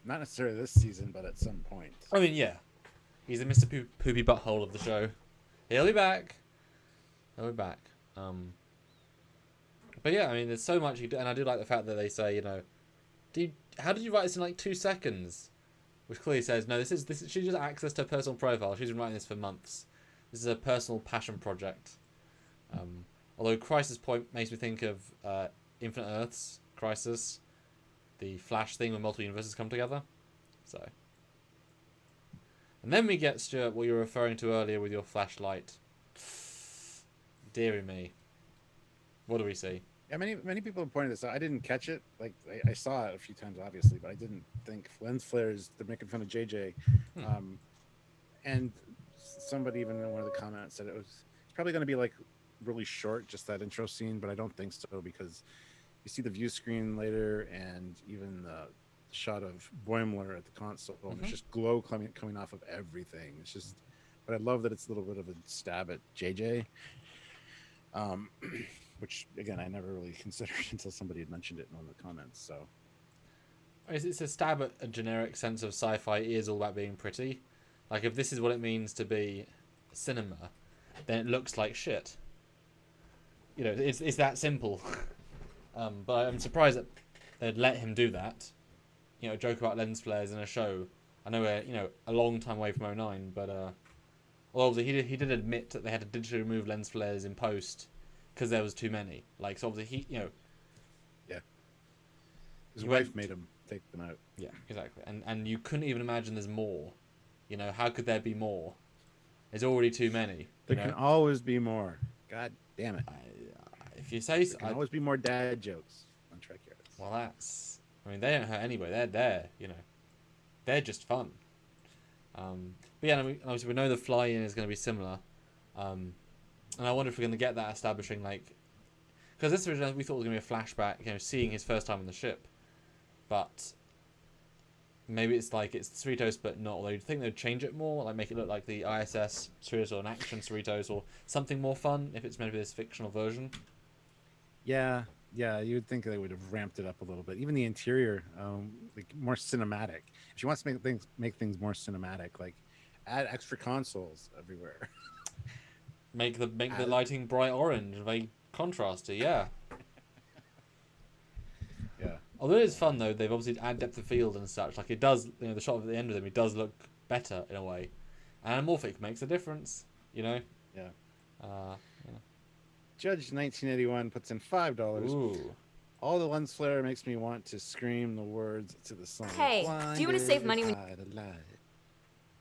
Not necessarily this season, but at some point. I mean, yeah. He's the Mr. Poopy Butthole of the show. He'll be back. But yeah, I mean, there's so much you do, and I do like the fact that they say, you know, how did you write this in like 2 seconds? Which clearly says, no, this is she just access to her personal profile. She's been writing this for months. This is a personal passion project. Although Crisis Point makes me think of Infinite Earths Crisis, the Flash thing when multiple universes come together. So, and then we get, Stuart, what you were referring to earlier with your flashlight. Deary me. What do we see? Yeah, many people have pointed this out. I didn't catch it. Like I saw it a few times, obviously, but I didn't think lens flares. They're making fun of JJ, and somebody even in one of the comments said it's probably going to be like really short, just that intro scene. But I don't think so because you see the view screen later, and even the shot of Boimler at the console, and it's just glow coming off of everything. It's just, but I love that it's a little bit of a stab at JJ. Which again I never really considered until somebody had mentioned it in one of the comments. So it's a stab at a generic sense of sci-fi is all about being pretty. Like if this is what it means to be cinema, then it looks like shit. You know, it's that simple. But I'm surprised that they'd let him do that. You know, joke about lens flares in a show. I know we're a long time away from 09, but well, obviously he did admit that they had to digitally remove lens flares in post because there was too many. Like, so obviously yeah, his wife made him take them out. Yeah, exactly. And you couldn't even imagine there's more. You know, how could there be more? There's already too many. There can always be more. God damn it! If you say so, there can always be more dad jokes on Trekyards. Well, I mean, they don't hurt anyway. They're there. You know, they're just fun. But yeah, obviously we know the fly-in is going to be similar. And I wonder if we're going to get that establishing, like, because this originally we thought it was going to be a flashback, seeing his first time on the ship, but maybe it's like it's Cerritos, but not. Although you'd think they'd change it more, like make it look like the ISS Cerritos or an action Cerritos or something more fun if it's meant to be this fictional version. Yeah, you would think they would have ramped it up a little bit. Even the interior, like more cinematic. If she wants to make things more cinematic, like add extra consoles everywhere. Make the lighting bright orange, very contrasty. Yeah. Yeah. Although it is fun though, they've obviously added depth of field and such. Like it does, the shot at the end of them, it does look better in a way. Anamorphic makes a difference, Yeah. Yeah. Judge 1981 puts in $5. Ooh. All the lens flare makes me want to scream the words to the song. Hey, do you want to save money when...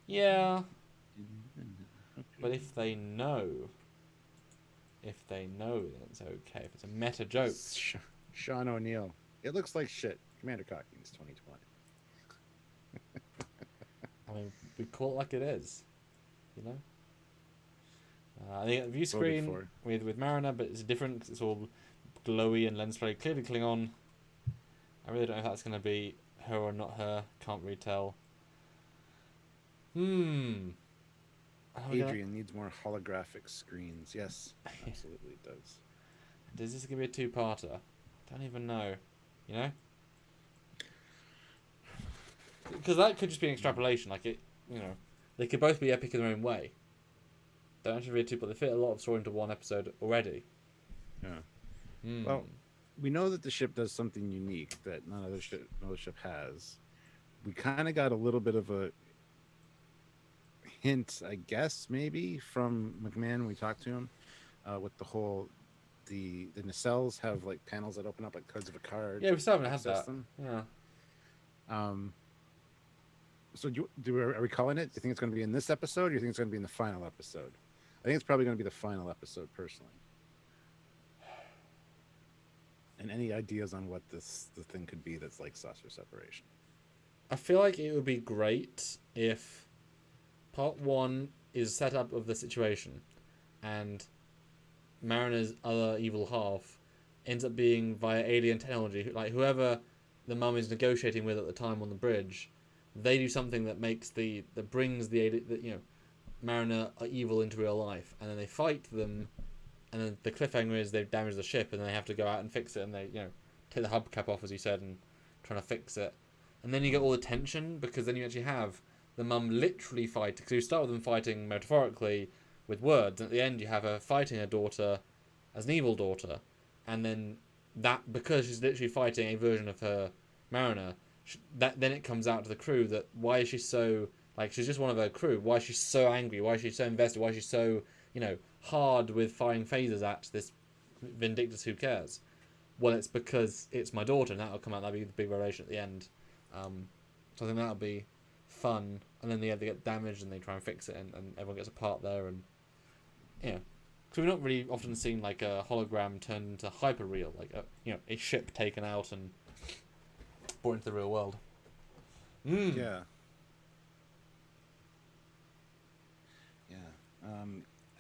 Yeah. But if they know, then it's okay. If it's a meta joke. Sean O'Neill. It looks like shit. Commander Cockings 2020. I mean, we call it like it is, I think a view screen with Mariner, but it's different 'cause it's all glowy and lens flare. Clearly Klingon. I really don't know if that's going to be her or not her. Can't really tell. Adrian needs more holographic screens. Yes, absolutely it does. Is this going to be a two-parter? Don't even know. You know? Because that could just be an extrapolation. Like, it, you know, they could both be epic in their own way. Don't actually be a two-part. They fit a lot of story into one episode already. Yeah. Well, we know that the ship does something unique that no other ship has. We kind of got a little bit of a hint, I guess, maybe from McMahon when we talked to him, with the whole the nacelles have like panels that open up like cards of a card. Yeah, we still haven't had that. Them. Yeah. So are we calling it? Do you think it's going to be in this episode, or do you think it's going to be in the final episode? I think it's probably going to be the final episode, personally. And any ideas on what the thing could be that's like saucer separation? I feel like it would be great if part one is setup of the situation, and Mariner's other evil half ends up being via alien technology. Like whoever the mum is negotiating with at the time on the bridge, they do something that makes that brings the Mariner evil into real life, and then they fight them. And then the cliffhanger is they've damaged the ship, and they have to go out and fix it, and they, take the hubcap off, as you said, and trying to fix it. And then you get all the tension, because then you actually have the mum literally fight, because you start with them fighting metaphorically with words, and at the end you have her fighting her daughter as an evil daughter. And then that, because she's literally fighting a version of her Mariner, then it comes out to the crew that why is she so, like, she's just one of her crew, why is she so angry, why is she so invested, why is she so, hard with firing phasers at this Vindictus who cares. Well, it's because it's my daughter, and that'll come out, that'll be the big revelation at the end. So I think that'll be fun. And then they get damaged and they try and fix it, and everyone gets a part there, and because we've not really often seen like a hologram turned into hyper-real, like a ship taken out and brought into the real world. Yeah.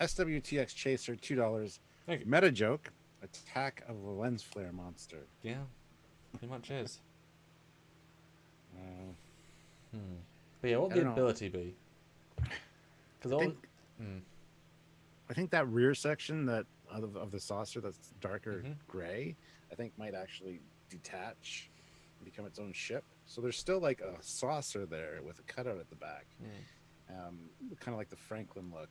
SWTX Chaser, $2. Thank you. Meta joke: attack of the lens flare monster. Yeah, pretty much is. But yeah, what would the ability be? Because I think that rear section that of the saucer that's darker gray, I think might actually detach and become its own ship. So there's still like a saucer there with a cutout at the back, kind of like the Franklin look,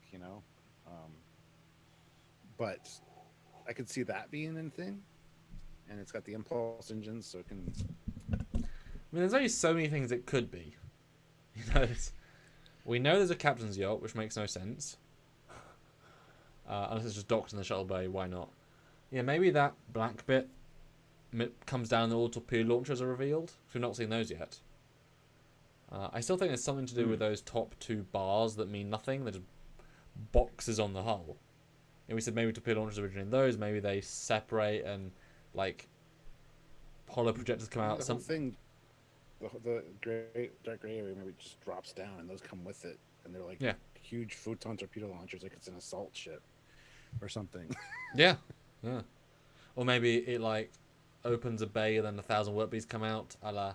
but I could see that being a thing, and it's got the impulse engine, so it can. I mean, there's only so many things it could be. We know there's a captain's yacht, which makes no sense. Unless it's just docked in the shuttle bay, why not? Yeah, maybe that black bit comes down and all torpedo launchers are revealed. We've not seen those yet. I still think there's something to do with those top two bars that mean nothing. They're just boxes on the hull. And we said maybe torpedo launchers originate in those. Maybe they separate and like holo projectors come out. The whole thing, the dark gray area maybe just drops down, and those come with it, and they're like huge photon torpedo launchers, like it's an assault ship or something. Yeah. Or maybe it like opens a bay and then 1,000 warp bees come out, a la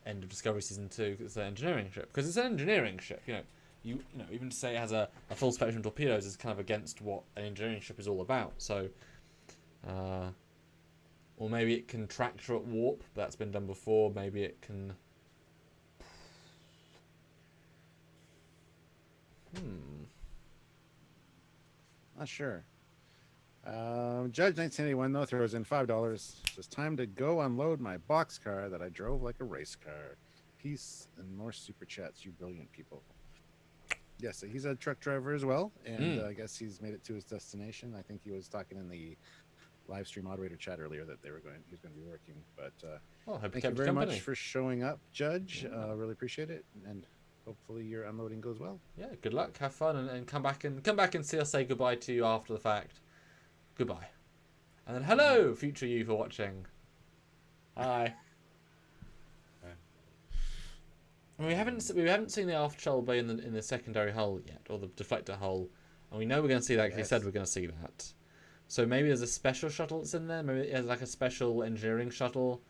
end of Discovery Season 2, because it's an engineering ship. Because it's an engineering ship, even to say it has a full spectrum torpedoes is kind of against what an engineering ship is all about. So, or maybe it can tractor at warp. That's been done before. Maybe it can. Not sure. Judge 1981 though throws in $5. Says time to go unload my boxcar that I drove like a race car. Peace and more super chats, you brilliant people. Yes, he's a truck driver as well, and I guess he's made it to his destination. I think he was talking in the live stream moderator chat earlier that he was going to be working. But thank you very much for showing up, Judge. Really appreciate it, and hopefully your unloading goes well. Yeah, good luck, have fun, and come back and see us say goodbye to you after the fact. Goodbye, and then hello, future you, for watching. Hi. We haven't seen the aft shuttle bay in the secondary hull yet, or the deflector hull. And we know we're going to see that because he Yes. said we're going to see that. So maybe there's a special shuttle that's in there. Maybe it has like a special engineering shuttle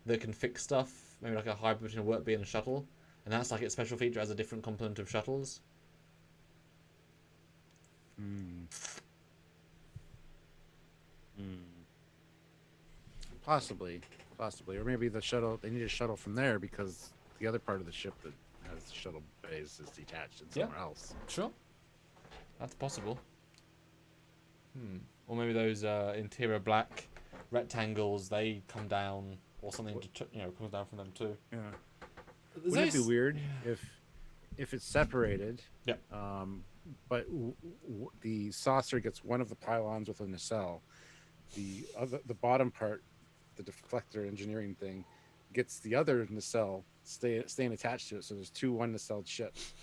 that can fix stuff. Maybe like a hybrid between a warp beam and a shuttle. And that's like its special feature as a different component of shuttles. Possibly, or maybe the shuttle. They need a shuttle from there because the other part of the ship that has the shuttle bays is detached and somewhere else. Sure. That's possible. Or maybe those interior black rectangles, they come down, or something comes down from them too. Yeah. Wouldn't it be weird if it's separated? Yeah. But the saucer gets one of the pylons with a nacelle. The bottom part, the deflector engineering thing, gets the other nacelle staying attached to it. So there's two one nacelled ships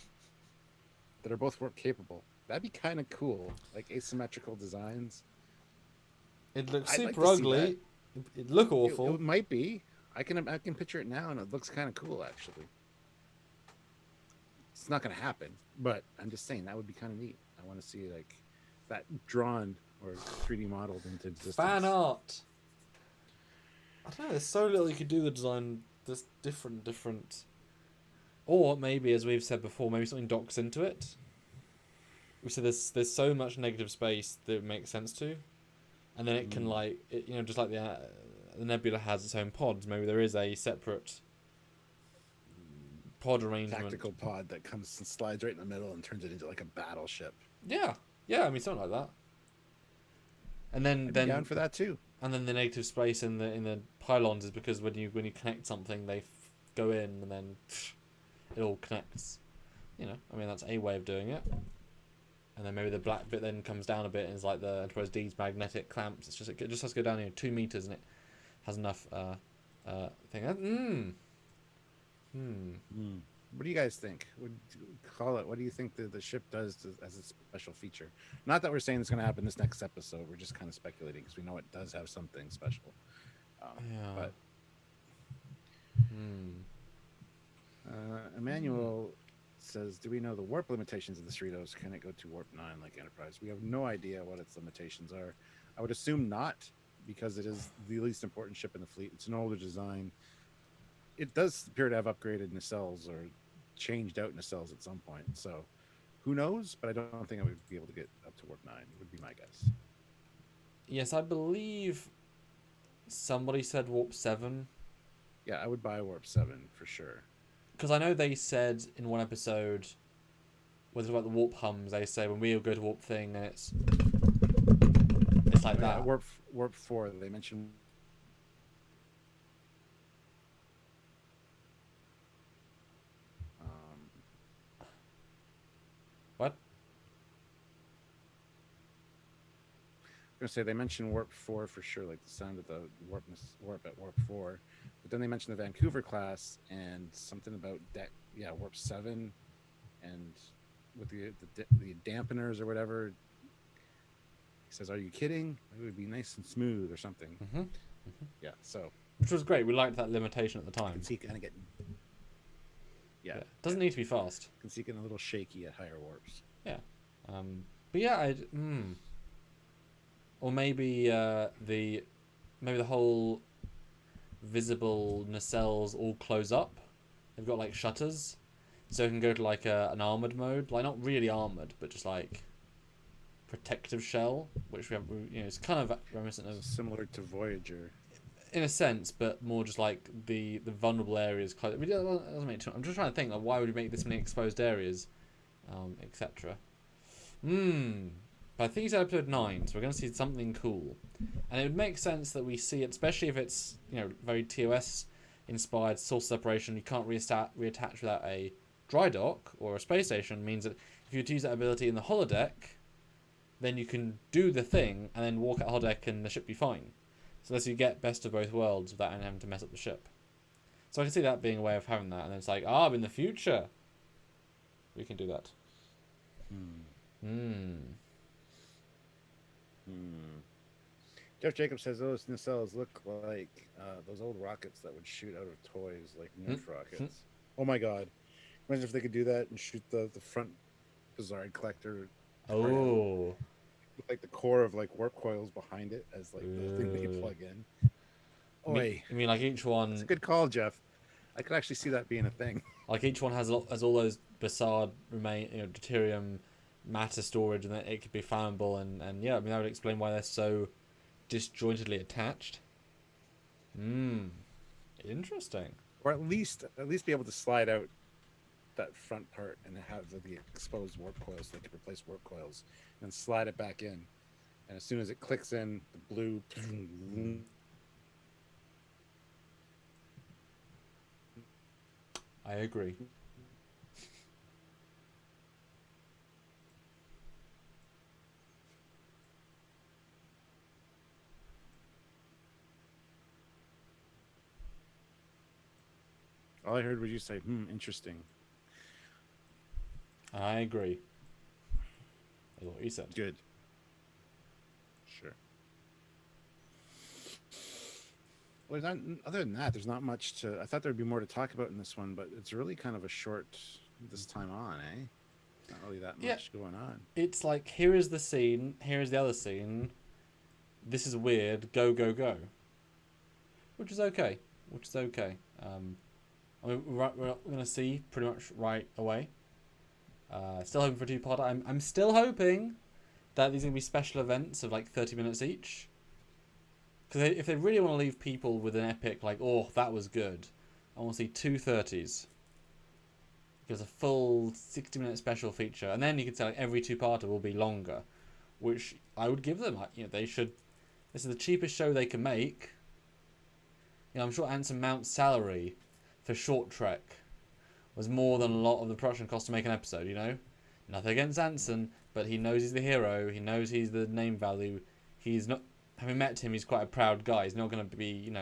that are both warp capable. That'd be kind of cool, like asymmetrical designs. It looks I'd super like to see ugly. It look awful. It might be. I can picture it now, and it looks kind of cool actually. It's not going to happen, but I'm just saying that would be kind of neat. I want to see like that drawn or 3D modeled into existence. Fan art. I don't know. There's so little you could do with the design. There's different. Or maybe, as we've said before, maybe something docks into it. We said there's so much negative space that it makes sense to, and then it can just like the nebula has its own pods. Maybe there is a separate pod arrangement. Tactical pod that comes and slides right in the middle and turns it into like a battleship. Yeah. I mean something like that. And then I'd be down for that too. And then the negative space in the pylons is because when you connect something, they go in and then it all connects. I mean that's a way of doing it. And then maybe the black bit then comes down a bit and is like the Enterprise D's magnetic clamps. It just has to go down 2 meters and it has enough thing. What do you guys think? What do you think the ship does as a special feature? Not that we're saying it's going to happen this next episode. We're just kind of speculating because we know it does have something special. But Emmanuel says, do we know the warp limitations of the Cerritos? Can it go to warp 9 like Enterprise? We have no idea what its limitations are. I would assume not, because it is the least important ship in the fleet. It's an older design. It does appear to have upgraded nacelles or changed out nacelles at some point. So who knows? But I don't think I would be able to get up to warp 9. Would be my guess. Yes, I believe somebody said warp 7. Yeah, I would buy warp 7 for sure. Because I know they said in one episode, when it's about the warp hums, they say when we go to warp thing, and it's like that. Warp 4, they mentioned. What? I'm gonna say they mentioned warp 4 for sure, like the sound of the warp at warp 4. But then they mentioned the Vancouver class and something about warp 7, and with the dampeners or whatever. He says, "Are you kidding? It would be nice and smooth or something." Yeah, so which was great. We liked that limitation at the time. You can see kind of getting. Yeah, doesn't need to be fast. You can see getting a little shaky at higher warps. Yeah, but yeah, or maybe the whole visible nacelles all close up. They've got like shutters, so it can go to like an armored mode, like not really armored, but just like protective shell, which we have. It's kind of reminiscent of similar to Voyager, in a sense, but more just like the vulnerable areas. Close. It doesn't make. I'm just trying to think like why would you make this many exposed areas, etc. But I think it's episode 9, so we're going to see something cool. And it would make sense that we see it, especially if it's very TOS inspired source separation. You can't reattach without a dry dock or a space station. Means that if you use that ability in the holodeck, then you can do the thing and then walk out holodeck and the ship be fine. So unless you get best of both worlds without having to mess up the ship. So I can see that being a way of having that. And then it's like, in the future, we can do that. Jeff Jacobs says those nacelles look like those old rockets that would shoot out of toys, like Nerf rockets. Oh my god! Imagine if they could do that and shoot the front Bizarre collector Oh. Like the core of like warp coils behind it as like the thing that you plug in. Oi, I mean, like each that's a one, good call, Jeff. I could actually see that being a thing. has all those bizarre deuterium matter storage, and that it could be flammable, and yeah, I mean that would explain why they're so disjointedly attached. Interesting. Or at least be able to slide out that front part and have the exposed warp coils so they could replace warp coils and slide it back in. And as soon as it clicks in, the blue I agree. all I heard was you say, interesting. I agree. That's what you said. Good. Sure. Well, other than that, there's not much to. I thought there'd be more to talk about in this one, but it's really kind of a short this time on, eh? Not really that much going on. It's like, here is the scene, here is the other scene. This is weird. Go, go, go. Which is okay. I mean, we're going to see pretty much right away. Still hoping for a two-parter. I'm still hoping that these are going to be special events of like 30 minutes each. Because if they really want to leave people with an epic, like, oh, that was good, I want to see 2 30s. Because a full 60-minute special feature. And then you could say like every two-parter will be longer. Which I would give them. They should. This is the cheapest show they can make. I'm sure Anson Mount's salary for Short Trek was more than a lot of the production cost to make an episode, Nothing against Anson, but he knows he's the hero. He knows he's the name value. He's not... Having met him, he's quite a proud guy. He's not going to be,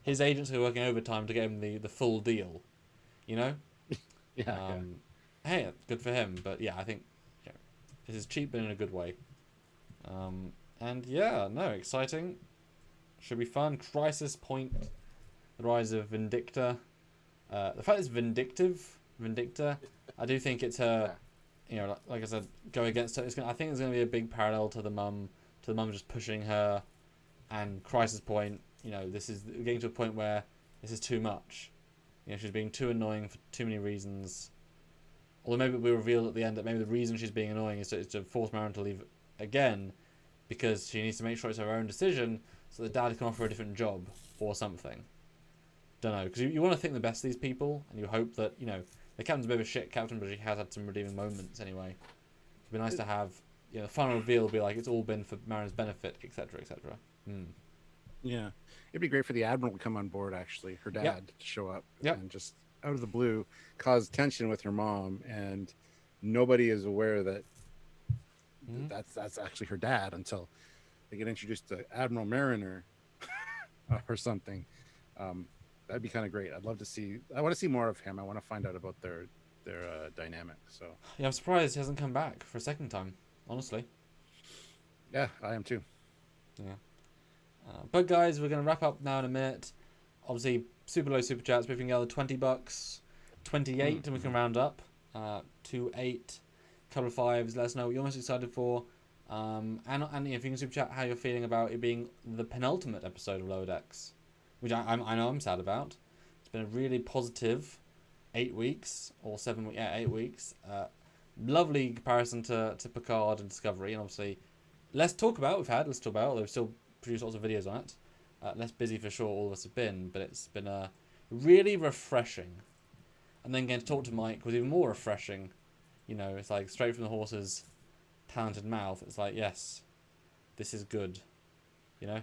His agents are working overtime to get him the full deal, Yeah. Hey, good for him. But yeah, I think this is cheap, but in a good way. And yeah, no, exciting. Should be fun. Crisis Point, the rise of Vindicta. The fact it's Vindicta, I do think it's her, like I said, go against her. I think there's going to be a big parallel to the mum just pushing her, and Crisis Point, this is getting to a point where this is too much. She's being too annoying for too many reasons. Although maybe we reveal at the end that maybe the reason she's being annoying is to force Marin to leave again, because she needs to make sure it's her own decision, so the dad can offer a different job or something. Don't know, because you want to think the best of these people, and you hope that, the captain's a bit of a shit captain, but she has had some redeeming moments anyway. It'd be nice to have, the final reveal will be like, it's all been for Marin's benefit, etc., etc. Yeah. It'd be great for the Admiral to come on board, actually, her dad, to show up and just out of the blue cause tension with her mom, and nobody is aware that that's actually her dad until they get introduced to Admiral Mariner or something. That'd be kind of great. I want to see more of him. I want to find out about their dynamic. So yeah, I'm surprised he hasn't come back for a second time, honestly. Yeah, I am too. Yeah. But guys, we're going to wrap up now in a minute. Obviously, super low super chats. If we can get $20, 28, and we can round up to 8, couple of 5s. Let us know what you're most excited for. And if you can super chat how you're feeling about it being the penultimate episode of Lower Decks, which I know I'm sad about. It's been a really positive 8 weeks or 7 weeks. Yeah, 8 weeks. Lovely comparison to Picard and Discovery, and obviously less talk about. Although we've still produced lots of videos on it. Less busy for sure, all of us have been, but it's been really refreshing. And then getting to talk to Mike was even more refreshing. It's like straight from the horse's talented mouth. It's like, yes, this is good. Yeah,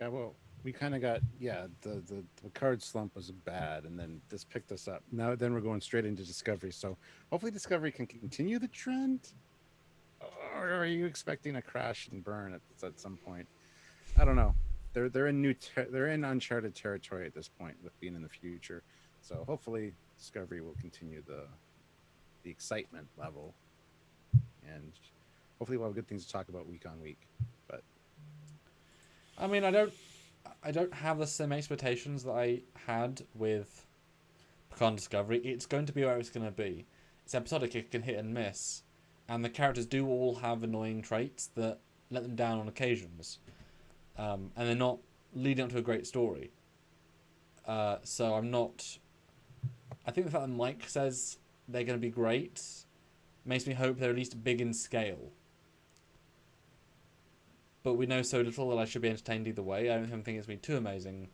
well, we kind of got the card slump was bad, and then this picked us up. Now then we're going straight into Discovery. So hopefully Discovery can continue the trend. Or are you expecting a crash and burn at some point? I don't know. They're in uncharted territory at this point with being in the future. So hopefully Discovery will continue the excitement level, and hopefully we'll have good things to talk about week on week. But I mean, I don't have the same expectations that I had with Picard Discovery. It's going to be where it's going to be. It's episodic. It can hit and miss. and the characters do all have annoying traits that let them down on occasions, and they're not leading up to a great story. So I'm not. I think the fact that Mike says they're going to be great makes me hope they're at least big in scale. But we know so little that I should be entertained either way. I don't think it's going to be too amazing.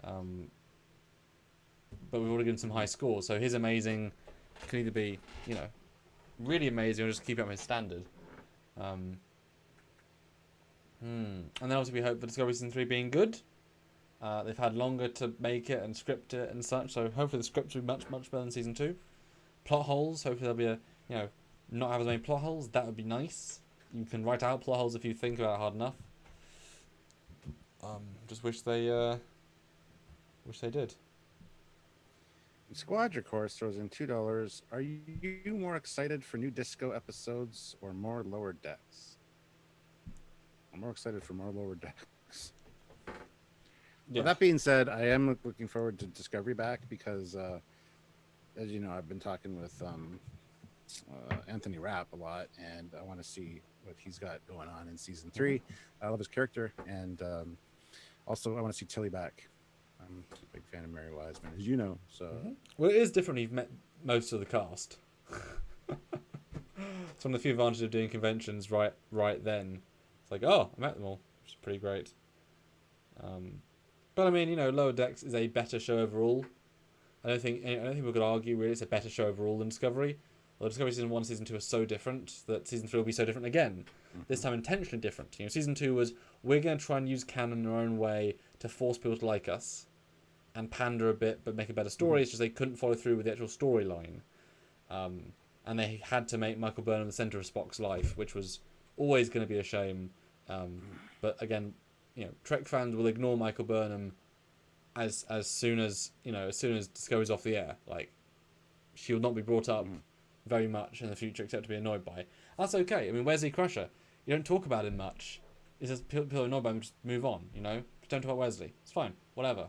But we've already given some high scores, so his amazing can either be, really amazing or just keep up his standard. And then obviously we hope for Discovery Season 3 being good. They've had longer to make it and script it and such, so hopefully the scripts will be much, much better than Season 2. Plot holes, hopefully there'll be not have as many plot holes. That would be nice. You can write out plot holes if you think about it hard enough. Just wish they did. Squadra Course throws in $2. Are you more excited for new Disco episodes or more Lower Decks? I'm more excited for more Lower Decks. Yeah. Well, that being said, I am looking forward to Discovery back because, as you know, I've been talking with Anthony Rapp a lot, and I want to see what he's got going on in Season 3. I love his character, and also I want to see Tilly back. I'm a big fan of Mary Wiseman, as you know. So, Well, it is different. You've met most of the cast. It's one of the few advantages of doing conventions right then. It's like, oh, I met them all, which is pretty great. But I mean, Lower Decks is a better show overall. I don't think we could argue really it's a better show overall than Discovery. Well, Discovery Season 1, Season 2 are so different that Season 3 will be so different again. This time intentionally different. Season 2 was, we're going to try and use canon in our own way to force people to like us and pander a bit but make a better story. It's just they couldn't follow through with the actual storyline. And they had to make Michael Burnham the centre of Spock's life, which was always going to be a shame. But again, Trek fans will ignore Michael Burnham as soon as Discovery's off the air. Like, she will not be brought up very much in the future except to be annoyed by. That's okay. I mean, Wesley Crusher, you don't talk about him much. It's just people are annoyed by him, just move on, Don't talk about Wesley. It's fine. Whatever.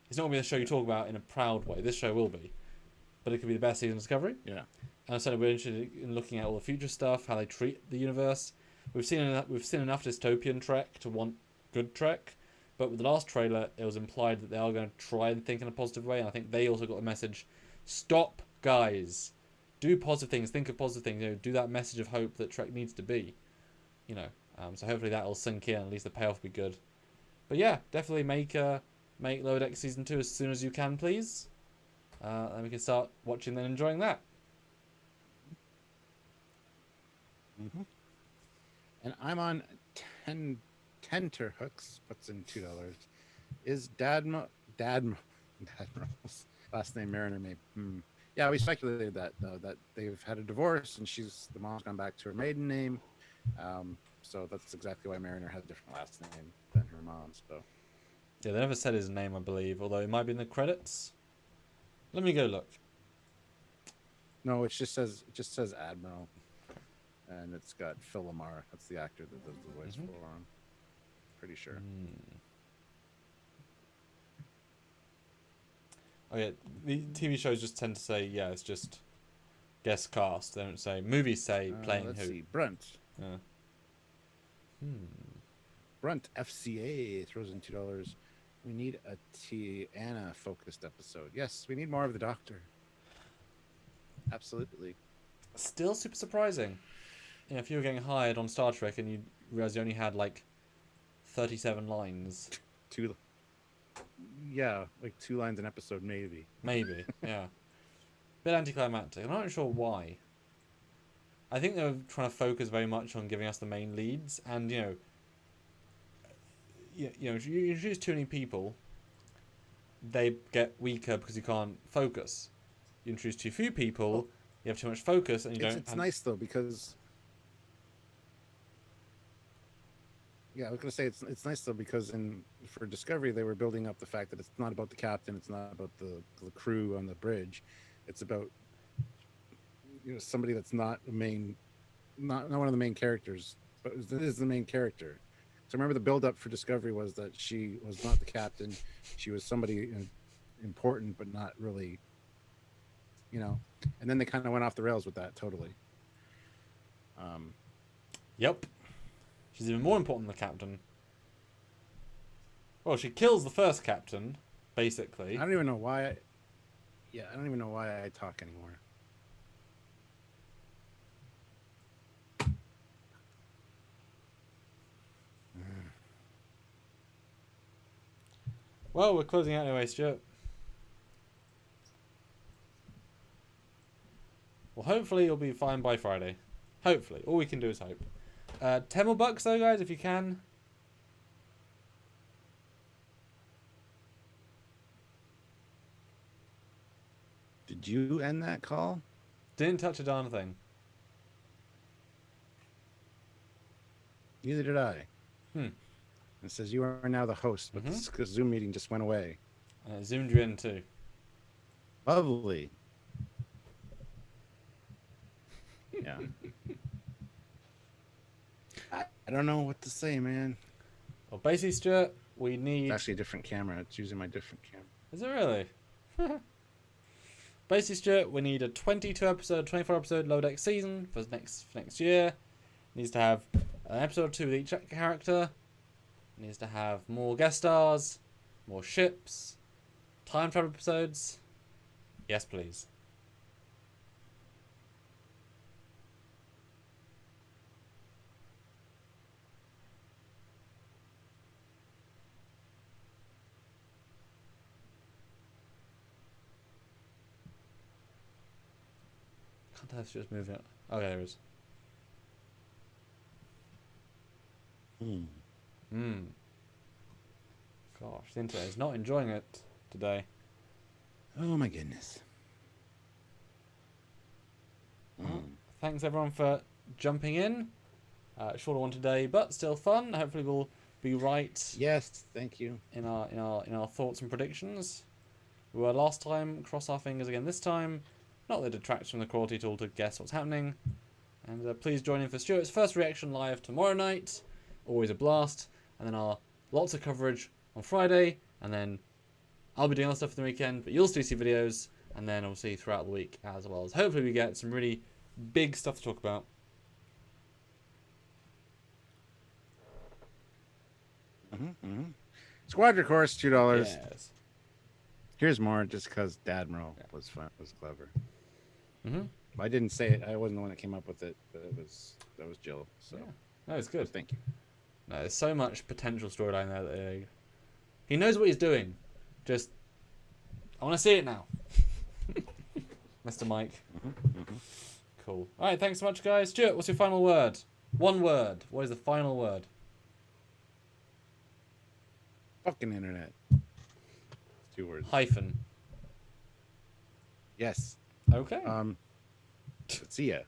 It's not going to be the show you talk about in a proud way. This show will be. But it could be the best season of Discovery. Yeah. And I said we're interested in looking at all the future stuff, how they treat the universe. We've seen enough dystopian Trek to want good Trek. But with the last trailer, it was implied that they are going to try and think in a positive way. And I think they also got the message, stop, guys. Do positive things. Think of positive things. Do that message of hope that Trek needs to be. So hopefully that will sink in. At least the payoff will be good. But yeah, definitely make Lower Decks Season 2 as soon as you can, please. And we can start watching and enjoying that. And I'm on tenterhooks. Puts in $2. Is Dadmo's last name Mariner? Maybe. Yeah, we speculated that they've had a divorce and the mom's gone back to her maiden name. So that's exactly why Mariner has a different last name than her mom. So. Yeah, they never said his name, I believe, although it might be in the credits. Let me go look. No, it just says Admiral, and it's got Phil Lamar. That's the actor that does the voice for him. Pretty sure. Oh yeah, the TV shows just tend to say it's just guest cast. They don't say movies. Say playing let's who. See, Brunt. Yeah. Brunt FCA throws in $2. We need a Tiana focused episode. Yes, we need more of the Doctor. Absolutely. Still super surprising. If you were getting hired on Star Trek and you realize you only had like 37 lines. Yeah, like 2 lines an episode, maybe. Maybe, yeah. Bit anticlimactic. I'm not sure why. I think they were trying to focus very much on giving us the main leads, and you introduce too many people, they get weaker because you can't focus. You introduce too few people, you have too much focus, and you don't. It's nice though because. Yeah, I was gonna say it's nice though because for Discovery they were building up the fact that it's not about the captain, it's not about the crew on the bridge, it's about somebody that's not one of the main characters, but it is the main character. So remember the build up for Discovery was that she was not the captain, she was somebody important but not really, and then they kind of went off the rails with that totally. Yep. She's even more important than the captain. Well, she kills the first captain, basically. I don't even know why. I don't even know why I talk anymore. Well, we're closing out anyway, Stuart. Well, hopefully you'll be fine by Friday. Hopefully. All we can do is hope. 10 more bucks though, guys, if you can. Did you end that call? Didn't touch a darn thing. Neither did I. It says you are now the host, but this Zoom meeting just went away. Zoomed you in too. Lovely. Yeah. I don't know what to say, man. Well, basically, Stuart, we need... It's actually a different camera. It's using my different camera. Is it really? Basically, Stuart, we need a 22 episode, 24 episode Lower Deck season for next year. It needs to have an episode or two with each character. It needs to have more guest stars, more ships, time travel episodes. Yes, please. Can't tell if it's just moving it. Oh, yeah, there it is. Gosh, the internet is not enjoying it today. Oh my goodness. Well, thanks everyone for jumping in. Shorter one today, but still fun. Hopefully we'll be right. Yes, thank you. In our thoughts and predictions. We were last time. Cross our fingers again this time. Not that it detracts from the quality at all to guess what's happening. And please join in for Stuart's first reaction live tomorrow night. Always a blast. And then our lots of coverage on Friday. And then I'll be doing other stuff for the weekend, but you'll still see videos. And then obviously throughout the week, as well as hopefully we get some really big stuff to talk about. Squadron course, $2. Yes. Here's more, just because Dadmiral was fun, was clever. I didn't say it. I wasn't the one that came up with it, but that was Jill. So yeah. No, it's good. Thank you. No, there's so much potential storyline there. That he knows what he's doing. Just, I want to see it now. Mr. Mike. Cool. All right, thanks so much, guys. Stuart, what's your final word? One word. What is the final word? Fucking internet. 2 words. Hyphen. Yes. Okay. See ya.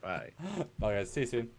Bye. Bye, guys. See you soon.